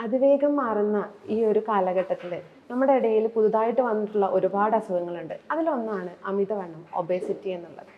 അതിവേഗം മാറുന്ന ഈ ഒരു കാലഘട്ടത്തിൽ നമ്മുടെ ഇടയിൽ പുതുതായിട്ട് വന്നിട്ടുള്ള ഒരുപാട് അസുഖങ്ങളുണ്ട്. അതിലൊന്നാണ് അമിതവണ്ണം, ഒബേസിറ്റി എന്നുള്ളത്.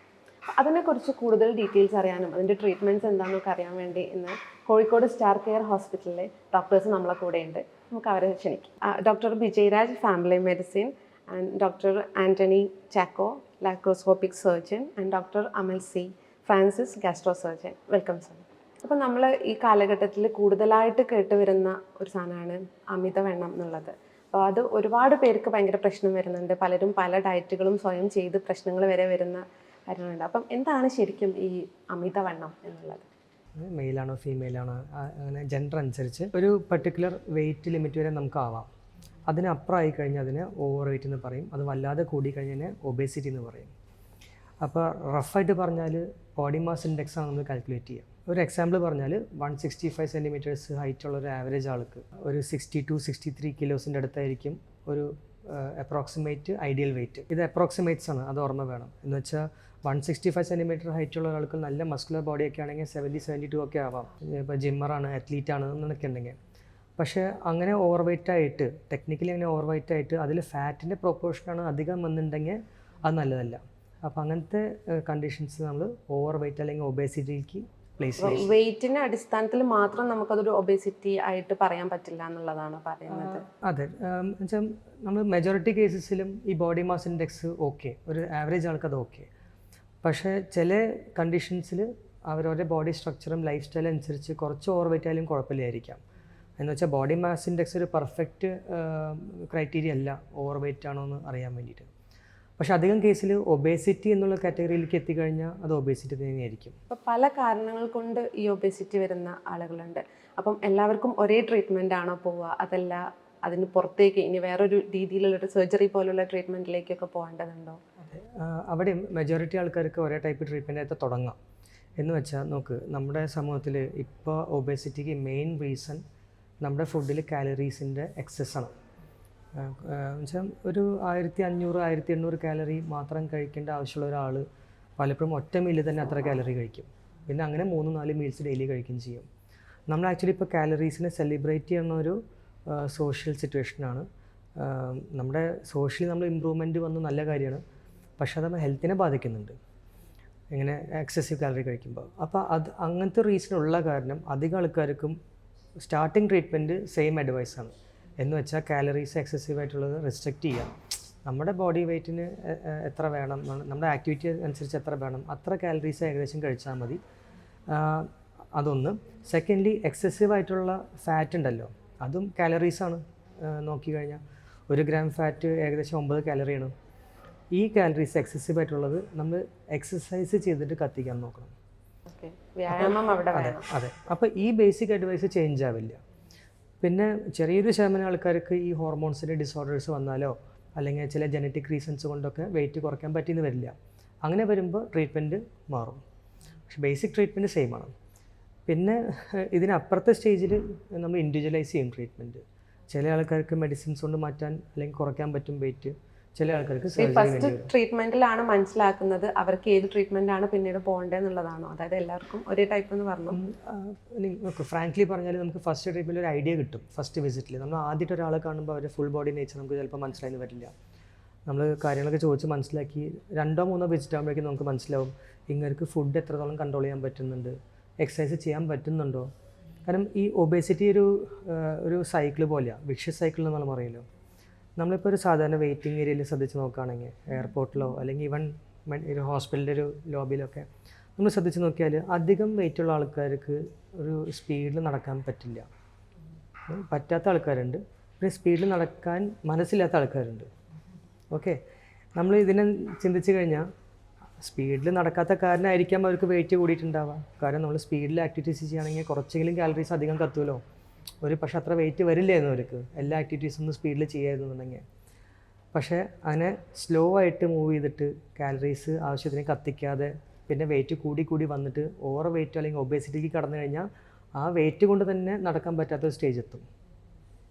അതിനെക്കുറിച്ച് കൂടുതൽ ഡീറ്റെയിൽസ് അറിയാനും അതിൻ്റെ ട്രീറ്റ്മെൻറ്റ്സ് എന്താണെന്നൊക്കെ അറിയാൻ വേണ്ടി ഇന്ന് കോഴിക്കോട് സ്റ്റാർ കെയർ ഹോസ്പിറ്റലിലെ ഡോക്ടേഴ്സ് നമ്മളെ കൂടെയുണ്ട്. നമുക്ക് അവരെ ക്ഷണിക്കാം. Doctor Vijayaraj, family medicine, and doctor Antony Chacko, laparoscopic surgeon, and doctor Amal C Francis, gastro surgeon. Welcome sir. അപ്പോൾ നമ്മൾ ഈ കാലഘട്ടത്തിൽ കൂടുതലായിട്ട് കേട്ടുവരുന്ന ഒരു സാധനമാണ് അമിതവണ്ണം എന്നുള്ളത്. അപ്പോൾ അത് ഒരുപാട് പേർക്ക് ഭയങ്കര പ്രശ്നം വരുന്നുണ്ട്. പലരും പല ഡയറ്റുകളും സ്വയം ചെയ്ത് പ്രശ്നങ്ങൾ വരെ വരുന്ന കാര്യങ്ങളുണ്ട്. അപ്പം എന്താണ് ശരിക്കും ഈ അമിതവണ്ണം എന്നുള്ളത്? മെയിലാണോ ഫീമെയിലാണോ അങ്ങനെ ജെൻഡർ അനുസരിച്ച് ഒരു പർട്ടിക്കുലർ വെയിറ്റ് ലിമിറ്റ് വരെ നമുക്ക് ആവാം. അതിനപ്പുറമായി കഴിഞ്ഞാൽ അതിനെ ഓവർ വെയിറ്റ് എന്ന് പറയും. അത് വല്ലാതെ കൂടിക്കഴിഞ്ഞാൽ ഒബേസിറ്റി എന്ന് പറയും. അപ്പോൾ റഫായിട്ട് പറഞ്ഞാൽ ബോഡി മാസ് ഇൻഡെക്സ് ആണ് നമ്മൾ കാൽക്കുലേറ്റ് ചെയ്യുക. ഒരു എക്സാമ്പിൾ പറഞ്ഞാൽ 165 സെൻറ്റിമീറ്റേഴ്സ് ഹൈറ്റ് ഉള്ള ഒരു ആവറേജ് ആൾക്ക് ഒരു 62-63 കിലോസിൻ്റെ അടുത്തായിരിക്കും ഒരു അപ്രോക്സിമേറ്റ് ഐഡിയൽ വെയിറ്റ്. ഇത് അപ്രോക്സിമേറ്റ്സ് ആണ്, അത് ഓർമ്മ വേണം. എന്ന് വെച്ചാൽ 165 സെൻറ്റിമീറ്റർ ഹൈറ്റ് ഉള്ള ഒരാൾക്ക് നല്ല മസ്കുലർ ബോഡിയൊക്കെ ആണെങ്കിൽ 70-72 ഒക്കെ ആവാം. ഇപ്പോൾ ജിമ്മറാണ്, അത്ലീറ്റാണ് എന്നൊക്കെ ഉണ്ടെങ്കിൽ. പക്ഷേ അങ്ങനെ ഓവർ വെയിറ്റ് ആയിട്ട്, ടെക്നിക്കലി അങ്ങനെ ഓവർ വെയിറ്റ് ആയിട്ട് അതിൽ ഫാറ്റിൻ്റെ പ്രൊപ്പോർഷനാണ് അധികം വന്നിട്ടുണ്ടെങ്കിൽ അത് നല്ലതല്ല. അപ്പോൾ അങ്ങനത്തെ കണ്ടീഷൻസ് നമ്മൾ ഓവർ വെയിറ്റ് അല്ലെങ്കിൽ ഒബേസിറ്റിക്ക് പ്ലേസ് ചെയ്യും. വെയിറ്റിൻ്റെ അടിസ്ഥാനത്തിൽ മാത്രം നമുക്കതൊരു ഒബേസിറ്റി ആയിട്ട് പറയാൻ പറ്റില്ല എന്നുള്ളതാണ് പറയുന്നത്. അതെ, എന്നുവെച്ചാൽ നമ്മൾ മെജോറിറ്റി കേസസിലും ഈ ബോഡി മാസ് ഇൻഡെക്സ് ഓക്കെ, ഒരു ആവറേജ് ആൾക്കത് ഓക്കെ. പക്ഷേ ചില കണ്ടീഷൻസിൽ അവരവരുടെ ബോഡി സ്ട്രക്ചറും ലൈഫ് സ്റ്റൈലും അനുസരിച്ച് കുറച്ച് ഓവർ വെയിറ്റ് ആയാലും കുഴപ്പമില്ലായിരിക്കാം. എന്ന് വെച്ചാൽ ബോഡി മാസ് ഇൻഡെക്സ് ഒരു പെർഫെക്റ്റ് ക്രൈറ്റീരിയ അല്ല ഓവർ വെയിറ്റ് ആണോ എന്ന് അറിയാൻ വേണ്ടിയിട്ട്. പക്ഷെ അധികം കേസിൽ ഒബേസിറ്റി എന്നുള്ള കാറ്റഗറിയിലേക്ക് എത്തിക്കഴിഞ്ഞാൽ അത് ഒബേസിറ്റി തന്നെയായിരിക്കും. അപ്പോൾ പല കാരണങ്ങൾ കൊണ്ട് ഈ ഒബേസിറ്റി വരുന്ന ആളുകളുണ്ട്. അപ്പം എല്ലാവർക്കും ഒരേ ട്രീറ്റ്മെൻ്റ് ആണോ പോവുക, അതല്ല അതിന് പുറത്തേക്ക് ഇനി വേറൊരു രീതിയിലുള്ളൊരു സർജറി പോലുള്ള ട്രീറ്റ്മെൻറ്റിലേക്കൊക്കെ പോകേണ്ടതുണ്ടോ? അതെ, അവിടെയും മെജോറിറ്റി ആൾക്കാർക്ക് ഒരേ ടൈപ്പ് ട്രീറ്റ്മെൻ്റ് ആയിട്ട് തുടങ്ങാം. എന്ന് വെച്ചാൽ നോക്ക്, നമ്മുടെ സമൂഹത്തിൽ ഇപ്പോൾ ഒബേസിറ്റിക്ക് മെയിൻ റീസൺ നമ്മുടെ ഫുഡിൽ കാലറീസിൻ്റെ എക്സസ് ആണ്. എന്നുവെച്ചാൽ ഒരു 1500-1800 കാലറി മാത്രം കഴിക്കേണ്ട ആവശ്യമുള്ള ഒരാൾ പലപ്പോഴും ഒറ്റ മീലിൽ തന്നെ അത്ര കാലറി കഴിക്കും. പിന്നെ അങ്ങനെ 3-4 മീൽസ് ഡെയിലി കഴിക്കുകയും ചെയ്യും. നമ്മൾ ആക്ച്വലി ഇപ്പോൾ കാലറീസിനെ സെലിബ്രേറ്റ് ചെയ്യുന്ന ഒരു സോഷ്യൽ സിറ്റുവേഷനാണ്. നമ്മുടെ സോഷ്യലി നമ്മൾ ഇമ്പ്രൂവ്മെൻറ്റ് വന്ന് നല്ല കാര്യമാണ്. പക്ഷേ അത് നമ്മൾ ഹെൽത്തിനെ ബാധിക്കുന്നുണ്ട് ഇങ്ങനെ എക്സസീവ് കാലറി കഴിക്കുമ്പോൾ. അപ്പോൾ അത് അങ്ങനത്തെ റീസൺ ഉള്ള കാരണം അധികം ആൾക്കാർക്കും സ്റ്റാർട്ടിങ് ട്രീറ്റ്മെൻറ്റ് സെയിം അഡ്വൈസാണ്. എന്ന് വെച്ചാൽ കാലറീസ് എക്സസീവായിട്ടുള്ളത് റെസ്ട്രിക്റ്റ് ചെയ്യാം. നമ്മുടെ ബോഡി വെയ്റ്റിന് എത്ര വേണം, നമ്മുടെ ആക്ടിവിറ്റി അനുസരിച്ച് എത്ര വേണം, അത്ര കാലറീസ് ഏകദേശം കഴിച്ചാൽ മതി. അതൊന്ന്. സെക്കൻഡ്ലി, എക്സസീവായിട്ടുള്ള ഫാറ്റ് ഉണ്ടല്ലോ, അതും കാലറീസാണ്. നോക്കിക്കഴിഞ്ഞാൽ 1 ഗ്രാം ഫാറ്റ് ഏകദേശം 9 കാലറിയാണ്. ഈ കാലറീസ് എക്സസീവായിട്ടുള്ളത് നമ്മൾ എക്സസൈസ് ചെയ്തിട്ട് കത്തിക്കാൻ നോക്കണം. അതെ. അപ്പോൾ ഈ ബേസിക് അഡ്വൈസ് ചേഞ്ച് ആവില്ല. പിന്നെ ചെറിയൊരു ശതമാനം ആൾക്കാർക്ക് ഈ ഹോർമോൺസിൻ്റെ ഡിസോർഡേഴ്സ് വന്നാലോ അല്ലെങ്കിൽ ചില ജനറ്റിക് റീസൺസ് കൊണ്ടൊക്കെ വെയിറ്റ് കുറയ്ക്കാൻ പറ്റിയെന്ന് വരില്ല. അങ്ങനെ വരുമ്പോൾ ട്രീറ്റ്മെൻറ്റ് മാറും. പക്ഷെ ബേസിക് ട്രീറ്റ്മെൻറ്റ് സെയിം ആണ്. പിന്നെ ഇതിനപ്പുറത്തെ സ്റ്റേജിൽ നമ്മൾ ഇൻഡിവിജ്വലൈസ് ചെയ്യും ട്രീറ്റ്മെൻറ്റ്. ചില ആൾക്കാർക്ക് മെഡിസിൻസ് കൊണ്ട് മാറ്റാൻ അല്ലെങ്കിൽ കുറയ്ക്കാൻ പറ്റും വെയിറ്റ്. ചില ആൾക്കാർക്ക് ഫസ്റ്റ് ട്രീറ്റ്മെൻറ്റിലാണ് മനസ്സിലാക്കുന്നത് അവർക്ക് ഏത് ട്രീറ്റ്മെൻറ്റാണ് പിന്നീട് പോകേണ്ടതെന്നുള്ളതാണോ? അതായത് എല്ലാവർക്കും ഒരേ ടൈപ്പ് എന്ന് പറഞ്ഞു. ഫ്രാങ്ക്ലി പറഞ്ഞാൽ നമുക്ക് ഫസ്റ്റ് ട്രീറ്റ്മെൻറ്റ് ഒരു ഐഡിയ കിട്ടും. ഫസ്റ്റ് വിസിറ്റിൽ നമ്മൾ ആദ്യമായിട്ട് ഒരാളെ കാണുമ്പോൾ അവരുടെ ഫുൾ ബോഡി നേച്ചർ നമുക്ക് ചിലപ്പോൾ മനസ്സിലായെന്ന് വരില്ല. നമ്മൾ കാര്യങ്ങളൊക്കെ ചോദിച്ച് മനസ്സിലാക്കി 2-3 വിസിറ്റ് ആകുമ്പോഴേക്കും നമുക്ക് മനസ്സിലാവും ഇങ്ങൾക്ക് ഫുഡ് എത്രത്തോളം കൺട്രോൾ ചെയ്യാൻ പറ്റുന്നുണ്ട്, എക്സസൈസ് ചെയ്യാൻ പറ്റുന്നുണ്ടോ. കാരണം ഈ ഒബേസിറ്റി ഒരു സൈക്കിൾ പോലെയാണ്, വിഷ്യസ് സൈക്കിൾ എന്ന് നമ്മൾ പറയുമല്ലോ. നമ്മളിപ്പോൾ ഒരു സാധാരണ വെയിറ്റിംഗ് ഏരിയയിൽ ശ്രദ്ധിച്ച് നോക്കുകയാണെങ്കിൽ എയർപോർട്ടിലോ അല്ലെങ്കിൽ ഈവൻ ഒരു ഹോസ്പിറ്റലിൻ്റെ ഒരു ലോബിയിലൊക്കെ നമ്മൾ ശ്രദ്ധിച്ച് നോക്കിയാൽ അധികം വെയിറ്റുള്ള ആൾക്കാർക്ക് ഒരു സ്പീഡിൽ നടക്കാൻ പറ്റില്ല. പറ്റാത്ത ആൾക്കാരുണ്ട്, പിന്നെ സ്പീഡിൽ നടക്കാൻ മനസ്സില്ലാത്ത ആൾക്കാരുണ്ട്. ഓക്കെ, നമ്മൾ ഇതിനെ ചിന്തിച്ച് കഴിഞ്ഞാൽ സ്പീഡിൽ നടക്കാത്ത കാരണമായിരിക്കാം അവർക്ക് വെയിറ്റ് കൂടിയിട്ടുണ്ടാവുക. കാരണം നമ്മൾ സ്പീഡിൽ ആക്ടിവിറ്റീസ് ചെയ്യുകയാണെങ്കിൽ കുറച്ചെങ്കിലും കാലറീസ് അധികം കത്തുമല്ലോ. പക്ഷെ അത്ര വെയിറ്റ് വരില്ലായിരുന്നു അവർക്ക് എല്ലാ ആക്ടിവിറ്റീസും ഒന്ന് സ്പീഡിൽ ചെയ്യായിരുന്നുണ്ടെങ്കിൽ. പക്ഷേ അങ്ങനെ സ്ലോ ആയിട്ട് മൂവ് ചെയ്തിട്ട് കാലറീസ് ആവശ്യത്തിന് കത്തിക്കാതെ പിന്നെ വെയിറ്റ് കൂടി വന്നിട്ട് ഓവർ വെയിറ്റ് അല്ലെങ്കിൽ ഒബേസിറ്റിക്ക് കടന്നു കഴിഞ്ഞാൽ ആ വെയിറ്റ് കൊണ്ട് തന്നെ നടക്കാൻ പറ്റാത്ത സ്റ്റേജ് എത്തും.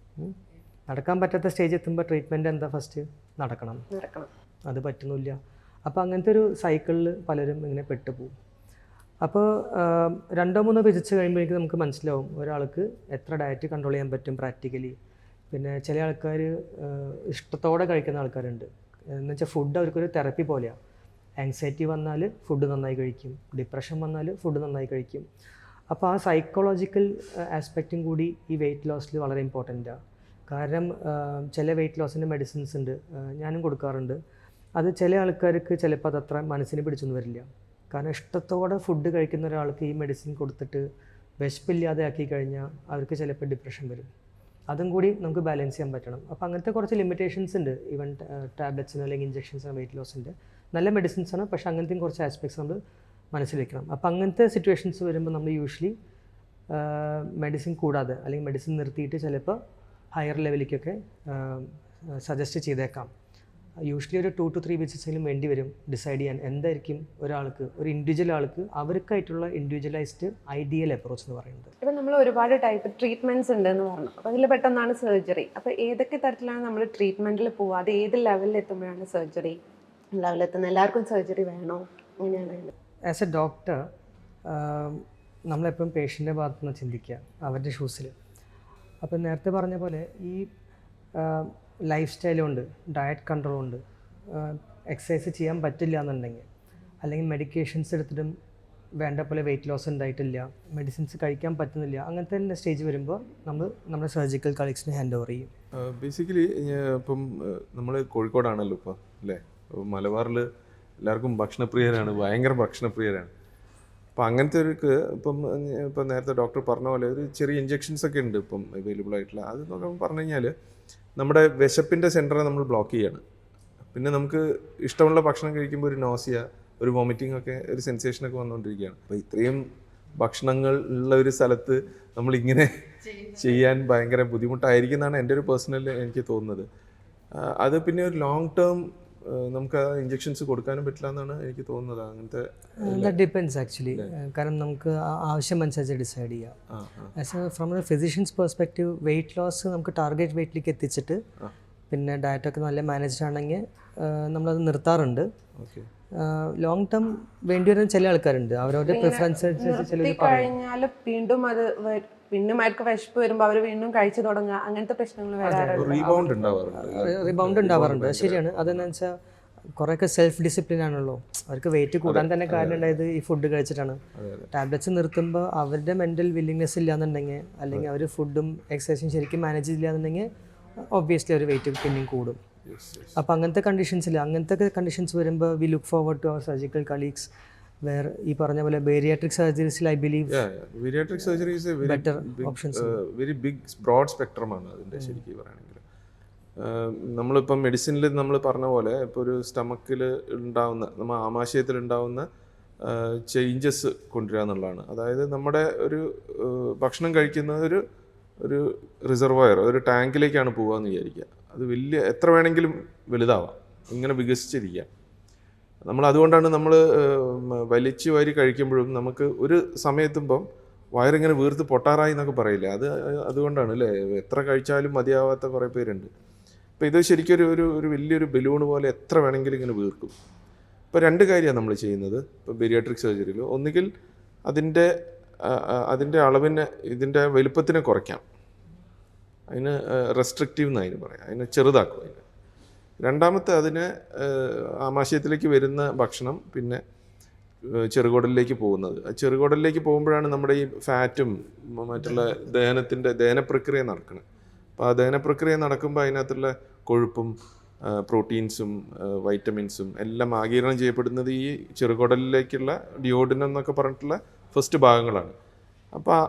നടക്കാൻ പറ്റാത്ത സ്റ്റേജ് എത്തുമ്പോൾ ട്രീറ്റ്മെൻറ്റ് എന്താ, ഫസ്റ്റ് നടക്കണം. അത് പറ്റുന്നില്ല. അപ്പോൾ അങ്ങനത്തെ ഒരു സൈക്കിളിൽ പലരും ഇങ്ങനെ പെട്ടുപോകും. അപ്പോൾ 2-3 വിസിറ്റ്സ് കഴിയുമ്പോഴേക്കും നമുക്ക് മനസ്സിലാവും ഒരാൾക്ക് എത്ര ഡയറ്റ് കൺട്രോൾ ചെയ്യാൻ പറ്റും പ്രാക്ടിക്കലി. പിന്നെ ചില ആൾക്കാർ ഇഷ്ടത്തോടെ കഴിക്കുന്ന ആൾക്കാരുണ്ട്. എന്ന് വെച്ചാൽ ഫുഡ് അവർക്കൊരു തെറപ്പി പോലെയാണ്. ആങ്സൈറ്റി വന്നാൽ ഫുഡ് നന്നായി കഴിക്കും, ഡിപ്രഷൻ വന്നാൽ ഫുഡ് നന്നായി കഴിക്കും. അപ്പോൾ ആ സൈക്കോളജിക്കൽ ആസ്പെക്റ്റും കൂടി ഈ വെയിറ്റ് ലോസിൽ വളരെ ഇമ്പോർട്ടൻ്റാണ്. കാരണം ചില വെയിറ്റ് ലോസിൻ്റെ മെഡിസിൻസ് ഉണ്ട്, ഞാനും കൊടുക്കാറുണ്ട്. അത് ചില ആൾക്കാർക്ക് ചിലപ്പോൾ അതത്ര മനസ്സിന് പിടിച്ചൊന്നും വരില്ല. കാരണം ഇഷ്ടത്തോടെ ഫുഡ് കഴിക്കുന്ന ഒരാൾക്ക് ഈ മെഡിസിൻ കൊടുത്തിട്ട് വിശപ്പില്ലാതെ ആക്കി കഴിഞ്ഞാൽ അവർക്ക് ചിലപ്പോൾ ഡിപ്രഷൻ വരും. അതും കൂടി നമുക്ക് ബാലൻസ് ചെയ്യാൻ പറ്റണം. അപ്പോൾ അങ്ങനത്തെ കുറച്ച് ലിമിറ്റേഷൻസ് ഉണ്ട് ഈവൻ ടാബ്ലറ്റ്സിനോ അല്ലെങ്കിൽ ഇഞ്ചക്ഷൻസിനോ വെയിറ്റ് ലോസിൻ്റെ. നല്ല മെഡിസിൻസാണ്, പക്ഷേ അങ്ങനത്തെയും കുറച്ച് ആസ്പെക്ട്സ് നമ്മൾ മനസ്സിൽ വെക്കണം. അപ്പോൾ അങ്ങനത്തെ സിറ്റുവേഷൻസ് വരുമ്പോൾ നമ്മൾ യൂഷ്വലി മെഡിസിൻ കൂടാതെ അല്ലെങ്കിൽ മെഡിസിൻ നിർത്തിയിട്ട് ചിലപ്പോൾ ഹയർ ലെവലിലേക്കൊക്കെ സജസ്റ്റ് ചെയ്തേക്കാം. യൂഷ്വലി ഒരു 2 to 3 വിസിറ്റ്സെങ്കിലും വേണ്ടി വരും ഡിസൈഡ് ചെയ്യാൻ എന്തായിരിക്കും ഒരാൾക്ക്, ഒരു ഇൻഡിവിജ്വൽ ആൾക്ക് അവർക്കായിട്ടുള്ള ഇൻഡിവിജ്വലൈസ്ഡ് ഐഡിയൽ അപ്രോച്ച് എന്ന് പറയുന്നത്. ഇപ്പം നമ്മൾ ഒരുപാട് ടൈപ്പ് ട്രീറ്റ്മെൻറ്റ്സ് ഉണ്ടെന്ന് പറഞ്ഞു. അപ്പോൾ അതിൽ പെട്ടെന്നാണ് സർജറി. അപ്പോൾ ഏതൊക്കെ തരത്തിലാണ് നമ്മൾ ട്രീറ്റ്മെൻറ്റിൽ പോവുക? അത് ഏത് ലെവലിൽ എത്തുമ്പോഴാണ് സർജറി ലെവലെത്തുന്നത്? എല്ലാവർക്കും സർജറി വേണോ? അങ്ങനെയാണ്. ആസ് എ ഡോക്ടർ നമ്മളെപ്പോഴും പേഷ്യൻ്റെ ഭാഗത്തു നിന്ന് ചിന്തിക്കുക, അവരുടെ ഷൂസിൽ. അപ്പം നേരത്തെ പറഞ്ഞ പോലെ ഈ ലൈഫ് സ്റ്റൈലുണ്ട്, ഡയറ്റ് കൺട്രോളുണ്ട്, എക്സസൈസ് ചെയ്യാൻ പറ്റില്ല എന്നുണ്ടെങ്കിൽ, അല്ലെങ്കിൽ മെഡിക്കേഷൻസ് എടുത്തിട്ടും വേണ്ട പോലെ വെയിറ്റ് ലോസ് ഉണ്ടായിട്ടില്ല, മെഡിസിൻസ് കഴിക്കാൻ പറ്റുന്നില്ല, അങ്ങനത്തെ സ്റ്റേജ് വരുമ്പോൾ നമ്മൾ നമ്മുടെ സർജിക്കൽ കളീഗ്സിനെ ഹാൻഡ് ഓവർ ചെയ്യും. ബേസിക്കലി ഇപ്പം നമ്മൾ കോഴിക്കോടാണല്ലോ ഇപ്പോൾ അല്ലേ. മലബാറിൽ എല്ലാവർക്കും ഭക്ഷണപ്രിയരാണ്, ഭയങ്കര ഭക്ഷണപ്രിയരാണ്. അപ്പോൾ അങ്ങനത്തെ ഒരു ഇപ്പം നേരത്തെ ഡോക്ടർ പറഞ്ഞ പോലെ ഒരു ചെറിയ ഇഞ്ചെക്ഷൻസ് ഒക്കെ ഉണ്ട് ഇപ്പം അവൈലബിൾ ആയിട്ടുള്ള. അത് നോക്കാൻ പറഞ്ഞു കഴിഞ്ഞാൽ നമ്മുടെ വിശപ്പിൻ്റെ സെൻറ്ററെ നമ്മൾ ബ്ലോക്ക് ചെയ്യാണ്. പിന്നെ നമുക്ക് ഇഷ്ടമുള്ള ഭക്ഷണം കഴിക്കുമ്പോൾ ഒരു നോസിയ, ഒരു വോമിറ്റിംഗ് ഒക്കെ, ഒരു സെൻസേഷനൊക്കെ വന്നുകൊണ്ടിരിക്കുകയാണ്. അപ്പോൾ ഇത്രയും ഭക്ഷണങ്ങൾ ഉള്ള ഒരു സ്ഥലത്ത് നമ്മളിങ്ങനെ ചെയ്യാൻ ഭയങ്കര ബുദ്ധിമുട്ടായിരിക്കും എന്നാണ് എൻ്റെ ഒരു പേഴ്സണൽ എനിക്ക് തോന്നുന്നത്. അത് പിന്നെ ഒരു ലോങ് ടേം നമുക്ക് ആ ഇഞ്ചെക്ഷൻസ് കൊടുക്കാനും പറ്റില്ല എന്നാണ് എനിക്ക് തോന്നുന്നത്. അങ്ങനത്തെ ഡിപ്പെൻസ് ആക്ച്വലി. കാരണം നമുക്ക് ആവശ്യം അനുസരിച്ച് ഡിസൈഡ് ചെയ്യാം. As a from a physician's perspective weight loss നമുക്ക് ടാർഗറ്റ് വെയിറ്റിലേക്ക് എത്തിച്ചിട്ട് പിന്നെ ഡയറ്റൊക്കെ നല്ല മാനേജ്ഡ് ആണെങ്കിൽ നമ്മളത് നിർത്താറുണ്ട്. ലോങ് ടേം വേണ്ടി വരുന്ന ചില ആൾക്കാരുണ്ട്, അവരവരുടെ പ്രിഫറൻസ് അനുസരിച്ച് ചിലർ കഴിഞ്ഞാൽ വീണ്ടും അത് പിന്നെ അവർക്ക് വിശപ്പ് വരുമ്പോൾ അവർ വീണ്ടും കഴിച്ചു തുടങ്ങുക, അങ്ങനത്തെ പ്രശ്നങ്ങൾ റീബൗണ്ട് ഉണ്ടാവാറുണ്ട്. ശരിയാണ്. അതെന്നു വെച്ചാൽ കുറേയൊക്കെ സെൽഫ് ഡിസിപ്ലിൻ ആണല്ലോ. അവർക്ക് വെയിറ്റ് കൂടാൻ തന്നെ കാരണം ഉണ്ടായത് ഈ ഫുഡ് കഴിച്ചിട്ടാണ്. ടാബ്ലറ്റ്സ് നിർത്തുമ്പോൾ അവരുടെ മെൻ്റൽ വില്ലിങ്നെസ് ഇല്ലാന്നുണ്ടെങ്കിൽ, അല്ലെങ്കിൽ അവർ ഫുഡും എക്സസൈസും ശരിക്കും മാനേജ് ചെയ്യില്ലാന്നുണ്ടെങ്കിൽ ഒബ്വിയസ്ലി അവർ വെയിറ്റ് പിന്നെയും കൂടും. അപ്പോൾ അങ്ങനത്തെ കണ്ടീഷൻസ് വരുമ്പോൾ we look forward to our surgical colleagues where ഈ പറഞ്ഞ പോലെ ബേരിയാട്രിക് സർജറീസിൽ I believe bariatric surgery is a better options. Very big broad സ്പെക്ട്രമാണ് അതിൻ്റെ ശരിക്കും പറയുകയാണെങ്കിൽ. നമ്മളിപ്പം മെഡിസിനിൽ നമ്മൾ പറഞ്ഞ പോലെ ഇപ്പോൾ ഒരു സ്റ്റമക്കിൽ ഉണ്ടാവുന്ന, നമ്മൾ ആമാശയത്തിൽ ഉണ്ടാവുന്ന ചേഞ്ചസ് കൊണ്ടുവരിക എന്നുള്ളതാണ്. അതായത് നമ്മുടെ ഒരു ഭക്ഷണം കഴിക്കുന്ന ഒരു റിസർവോയർ, ഒരു ടാങ്കിലേക്കാണ് പോകുകയെന്ന് വിചാരിക്കുക. അത് വലിയ എത്ര വേണമെങ്കിലും വലുതാവാം, ഇങ്ങനെ വികസിച്ചിരിക്കുക. അതുകൊണ്ടാണ് നമ്മൾ വലിച്ചു വാരി കഴിക്കുമ്പോഴും നമുക്ക് ഒരു സമയത്തുമ്പം വയറിങ്ങനെ വീർത്ത് പൊട്ടാറായി എന്നൊക്കെ പറയില്ലേ, അതുകൊണ്ടാണ് അല്ലേ എത്ര കഴിച്ചാലും മതിയാവാത്ത കുറേ പേരുണ്ട്. അപ്പോൾ ഇത് ശരിക്കും ഒരു വലിയൊരു ബലൂൺ പോലെ എത്ര വേണമെങ്കിലും ഇങ്ങനെ വീർക്കും. ഇപ്പോൾ 2 കാര്യമാണ് നമ്മൾ ചെയ്യുന്നത് ഇപ്പോൾ ബെരിയാട്രിക് സർജറിയിൽ. ഒന്നുകിൽ അതിൻ്റെ അളവിനെ, ഇതിൻ്റെ വലുപ്പത്തിനെ കുറയ്ക്കാം, അതിന് റെസ്ട്രിക്റ്റീവ് എന്ന് അതിന് പറയാം, അതിനെ ചെറുതാക്കും. അതിന് രണ്ടാമത്തെ അതിനെ ആമാശയത്തിലേക്ക് വരുന്ന ഭക്ഷണം പിന്നെ ചെറുകുടലിലേക്ക് പോകുന്നത്. ചെറുകുടലിലേക്ക് പോകുമ്പോഴാണ് നമ്മുടെ ഈ ഫാറ്റും മറ്റുള്ള ദഹനപ്രക്രിയ നടക്കുന്നത്. അപ്പോൾ ആ ദഹനപ്രക്രിയ നടക്കുമ്പോൾ അതിനകത്തുള്ള കൊഴുപ്പും പ്രോട്ടീൻസും വൈറ്റമിൻസും എല്ലാം ആഗിരണം ചെയ്യപ്പെടുന്നത് ഈ ചെറുകുടലിലേക്കുള്ള ഡിയോഡിനം എന്നൊക്കെ പറഞ്ഞിട്ടുള്ള ഫസ്റ്റ് ഭാഗങ്ങളാണ്. അപ്പോൾ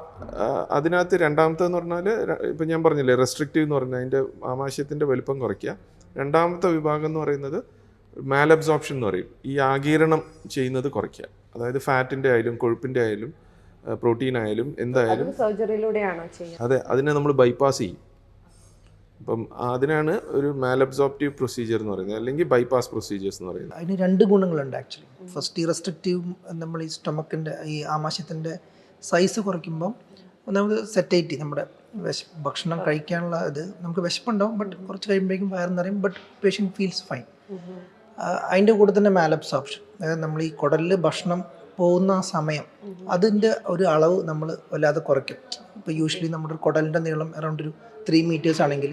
അതിനകത്ത് രണ്ടാമത്തെന്ന് പറഞ്ഞാൽ ഇപ്പം ഞാൻ പറഞ്ഞില്ലേ റെസ്ട്രിക്റ്റീവ് എന്ന് പറഞ്ഞാൽ അതിൻ്റെ ആമാശയത്തിൻ്റെ വലുപ്പം കുറയ്ക്കുക. രണ്ടാമത്തെ വിഭാഗം എന്ന് പറയുന്നത് മാലബ്സോർപ്ഷൻ എന്ന് പറയും, ഈ ആഗിരണം ചെയ്യുന്നത് കുറയ്ക്കുക. അതായത് ഫാറ്റിൻ്റെ ആയാലും കൊഴുപ്പിൻ്റെ ആയാലും പ്രോട്ടീൻ ആയാലും എന്തായാലും സർജറിയിലൂടെയാണോ ചെയ്യുക? അതെ, അതിനെ നമ്മൾ ബൈപ്പാസ് ചെയ്യും. അപ്പം അതിനാണ് ഒരു മാലബ്സോർപ്റ്റീവ് പ്രൊസീജിയർ എന്ന് പറയുന്നത്, അല്ലെങ്കിൽ ബൈപ്പാസ് പ്രൊസീജിയേഴ്സ് എന്ന് പറയുന്നത്. അതിന് 2 ഗുണങ്ങളുണ്ട് ആക്ച്വലി. ഫസ്റ്റ് ഈ റെസ്ട്രിക്റ്റീവ്, നമ്മൾ ഈ സ്റ്റൊമക്കിൻ്റെ ഈ ആമാശയത്തിൻ്റെ സൈസ് കുറയ്ക്കുമ്പം ഒന്നാമത് സെറ്റേറ്റി നമ്മുടെ ഭക്ഷണം കഴിക്കാനുള്ള ഇത് നമുക്ക് വിശപ്പുണ്ടാവും, ബട്ട് കുറച്ച് കഴിയുമ്പോഴേക്കും വയറെന്നറിയും, ബട്ട് പേഷ്യൻ്റ് ഫീൽസ് ഫൈൻ. അതിൻ്റെ കൂടെ തന്നെ മാലബ്സോർപ്ഷൻ, അതായത് നമ്മൾ ഈ കുടലിൽ ഭക്ഷണം പോകുന്ന ആ സമയം അതിൻ്റെ ഒരു അളവ് നമ്മൾ വല്ലാതെ കുറയ്ക്കും. ഇപ്പോൾ യൂഷ്വലി നമ്മുടെ കുടലിൻ്റെ നീളം അറൗണ്ട് ഒരു 3 meters ആണെങ്കിൽ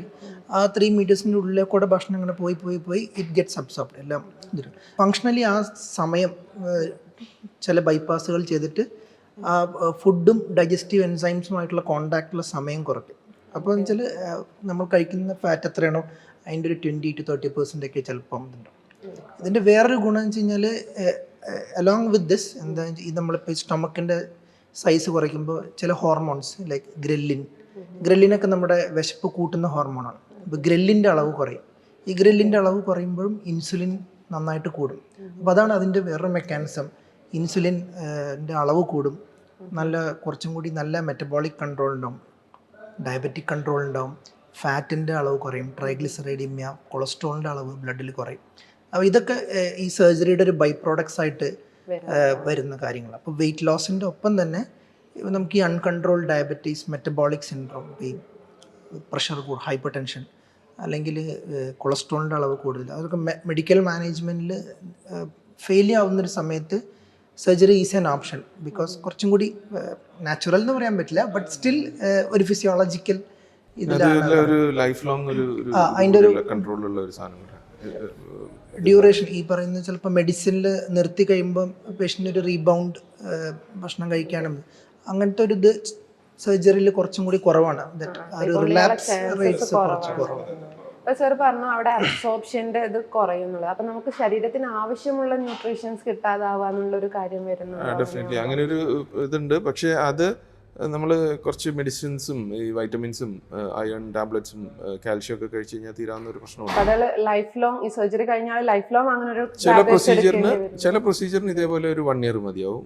ആ 3 metersൻ്റെ ഉള്ളിലെ കൂടെ ഭക്ഷണം ഇങ്ങനെ പോയി ഇറ്റ് ഗെറ്റ്സ് അബ്സോർബ്ഡ് എല്ലാം ഇതിൽ ഫങ്ഷണലി ആ സമയം ചില ബൈപ്പാസുകൾ ചെയ്തിട്ട് ആ ഫുഡും ഡൈജസ്റ്റീവ് എൻസൈംസുമായിട്ടുള്ള കോണ്ടാക്റ്റുള്ള സമയം കുറയ്ക്കും. അപ്പോൾ എന്ന് വെച്ചാൽ നമ്മൾ കഴിക്കുന്ന ഫാറ്റ് എത്രയാണോ അതിൻ്റെ ഒരു 20 to 30% ഒക്കെ ചിലപ്പം ഇതുണ്ടാവും. ഇതിൻ്റെ വേറൊരു ഗുണം എന്ന് വെച്ച് കഴിഞ്ഞാൽ അലോങ് വിത്ത് ദിസ് എന്താ ഈ നമ്മളിപ്പോൾ സ്റ്റൊമക്കിൻ്റെ സൈസ് കുറയ്ക്കുമ്പോൾ ചില ഹോർമോൺസ് ലൈക്ക് ഗ്രല്ലിനൊക്കെ നമ്മുടെ വിശപ്പ് കൂട്ടുന്ന ഹോർമോണാണ്. അപ്പോൾ ഗ്രല്ലിൻ്റെ അളവ് കുറയും. ഈ ഗ്രല്ലിൻ്റെ അളവ് കുറയുമ്പോഴും ഇൻസുലിൻ നന്നായിട്ട് കൂടും. അപ്പോൾ അതാണ് അതിൻ്റെ വേറൊരു മെക്കാനിസം. ഇൻസുലിൻ്റെ അളവ് കൂടും, കുറച്ചും കൂടി നല്ല മെറ്റബോളിക് കൺട്രോൾ ഉണ്ടാവും, ഡയബറ്റിക് കൺട്രോൾ ഉണ്ടാവും, ഫാറ്റിൻ്റെ അളവ് കുറയും, ട്രൈഗ്ലിസറൈഡിമിയ, കൊളസ്ട്രോളിൻ്റെ അളവ് ബ്ലഡിൽ കുറയും. അപ്പോൾ ഇതൊക്കെ ഈ സർജറിയുടെ ഒരു ബൈ പ്രോഡക്ട്സ് ആയിട്ട് വരുന്ന കാര്യങ്ങൾ. അപ്പോൾ വെയിറ്റ് ലോസിൻ്റെ ഒപ്പം തന്നെ നമുക്ക് ഈ അൺകൺട്രോൾഡ് ഡയബറ്റീസ്, മെറ്റബോളിക് സിൻഡ്രോം, ഈ പ്രഷർ ഹൈപ്പർ ടെൻഷൻ അല്ലെങ്കിൽ കൊളസ്ട്രോളിൻ്റെ അളവ് കൂടുതൽ, അതൊക്കെ മെഡിക്കൽ മാനേജ്മെൻറ്റിൽ ഫെയിൽ ആവുന്നൊരു സമയത്ത് surgery is an option. Because കുറച്ചും കൂടി നാച്ചുറൽ എന്ന് പറയാൻ പറ്റില്ല, ബട്ട് സ്റ്റിൽ ഒരു ഫിസിയോളജിക്കൽ ഇതിലാണ് ഒരു ലൈഫ് ലോങ് അതിൻ്റെ ഒരു കൺട്രോളുള്ള ഒരു സാധനം ഡ്യൂറേഷൻ. ഈ പറയുന്നത് ചിലപ്പോൾ മെഡിസിനിൽ നിർത്തി കഴിയുമ്പം പേഷ്യൻ്റ് ഒരു റീബൗണ്ട് ഭക്ഷണം കഴിക്കാനും അങ്ങനത്തെ ഒരു ഇത് സർജറിയിൽ കുറച്ചും കൂടി കുറവാണ്. ഒരു റിലാപ്സ് റേറ്റ്സ് കുറച്ച് കുറവാണ്. അപ്പോൾ സാർ പറഞ്ഞു അവിടെ അബ്സോർപ്ഷൻ്റെ ഇത് കുറയുന്നുള്ളത്. അപ്പം നമുക്ക് ശരീരത്തിന് ആവശ്യമുള്ള ന്യൂട്രീഷൻസ് കിട്ടാതാവുക എന്നുള്ളൊരു കാര്യം വരുന്നത്. ഡെഫിനറ്റ്ലി അങ്ങനെ ഒരു ഇതുണ്ട്. പക്ഷേ അത് നമ്മൾ കുറച്ച് മെഡിസിൻസും ഈ വൈറ്റമിൻസും അയൺ ടാബ്ലറ്റ്സും കാൽഷ്യം ഒക്കെ കഴിച്ച് കഴിഞ്ഞാൽ തീരാവുന്ന ഒരു പ്രശ്നമുണ്ട്. അതായത് ലൈഫ് ലോങ് ഈ സർജറി കഴിഞ്ഞാൽ ലൈഫ് ലോങ് അങ്ങനെ ഒരു ചില പ്രൊസീജിയറിന് ഇതേപോലെ ഒരു 1 year മതിയാവും.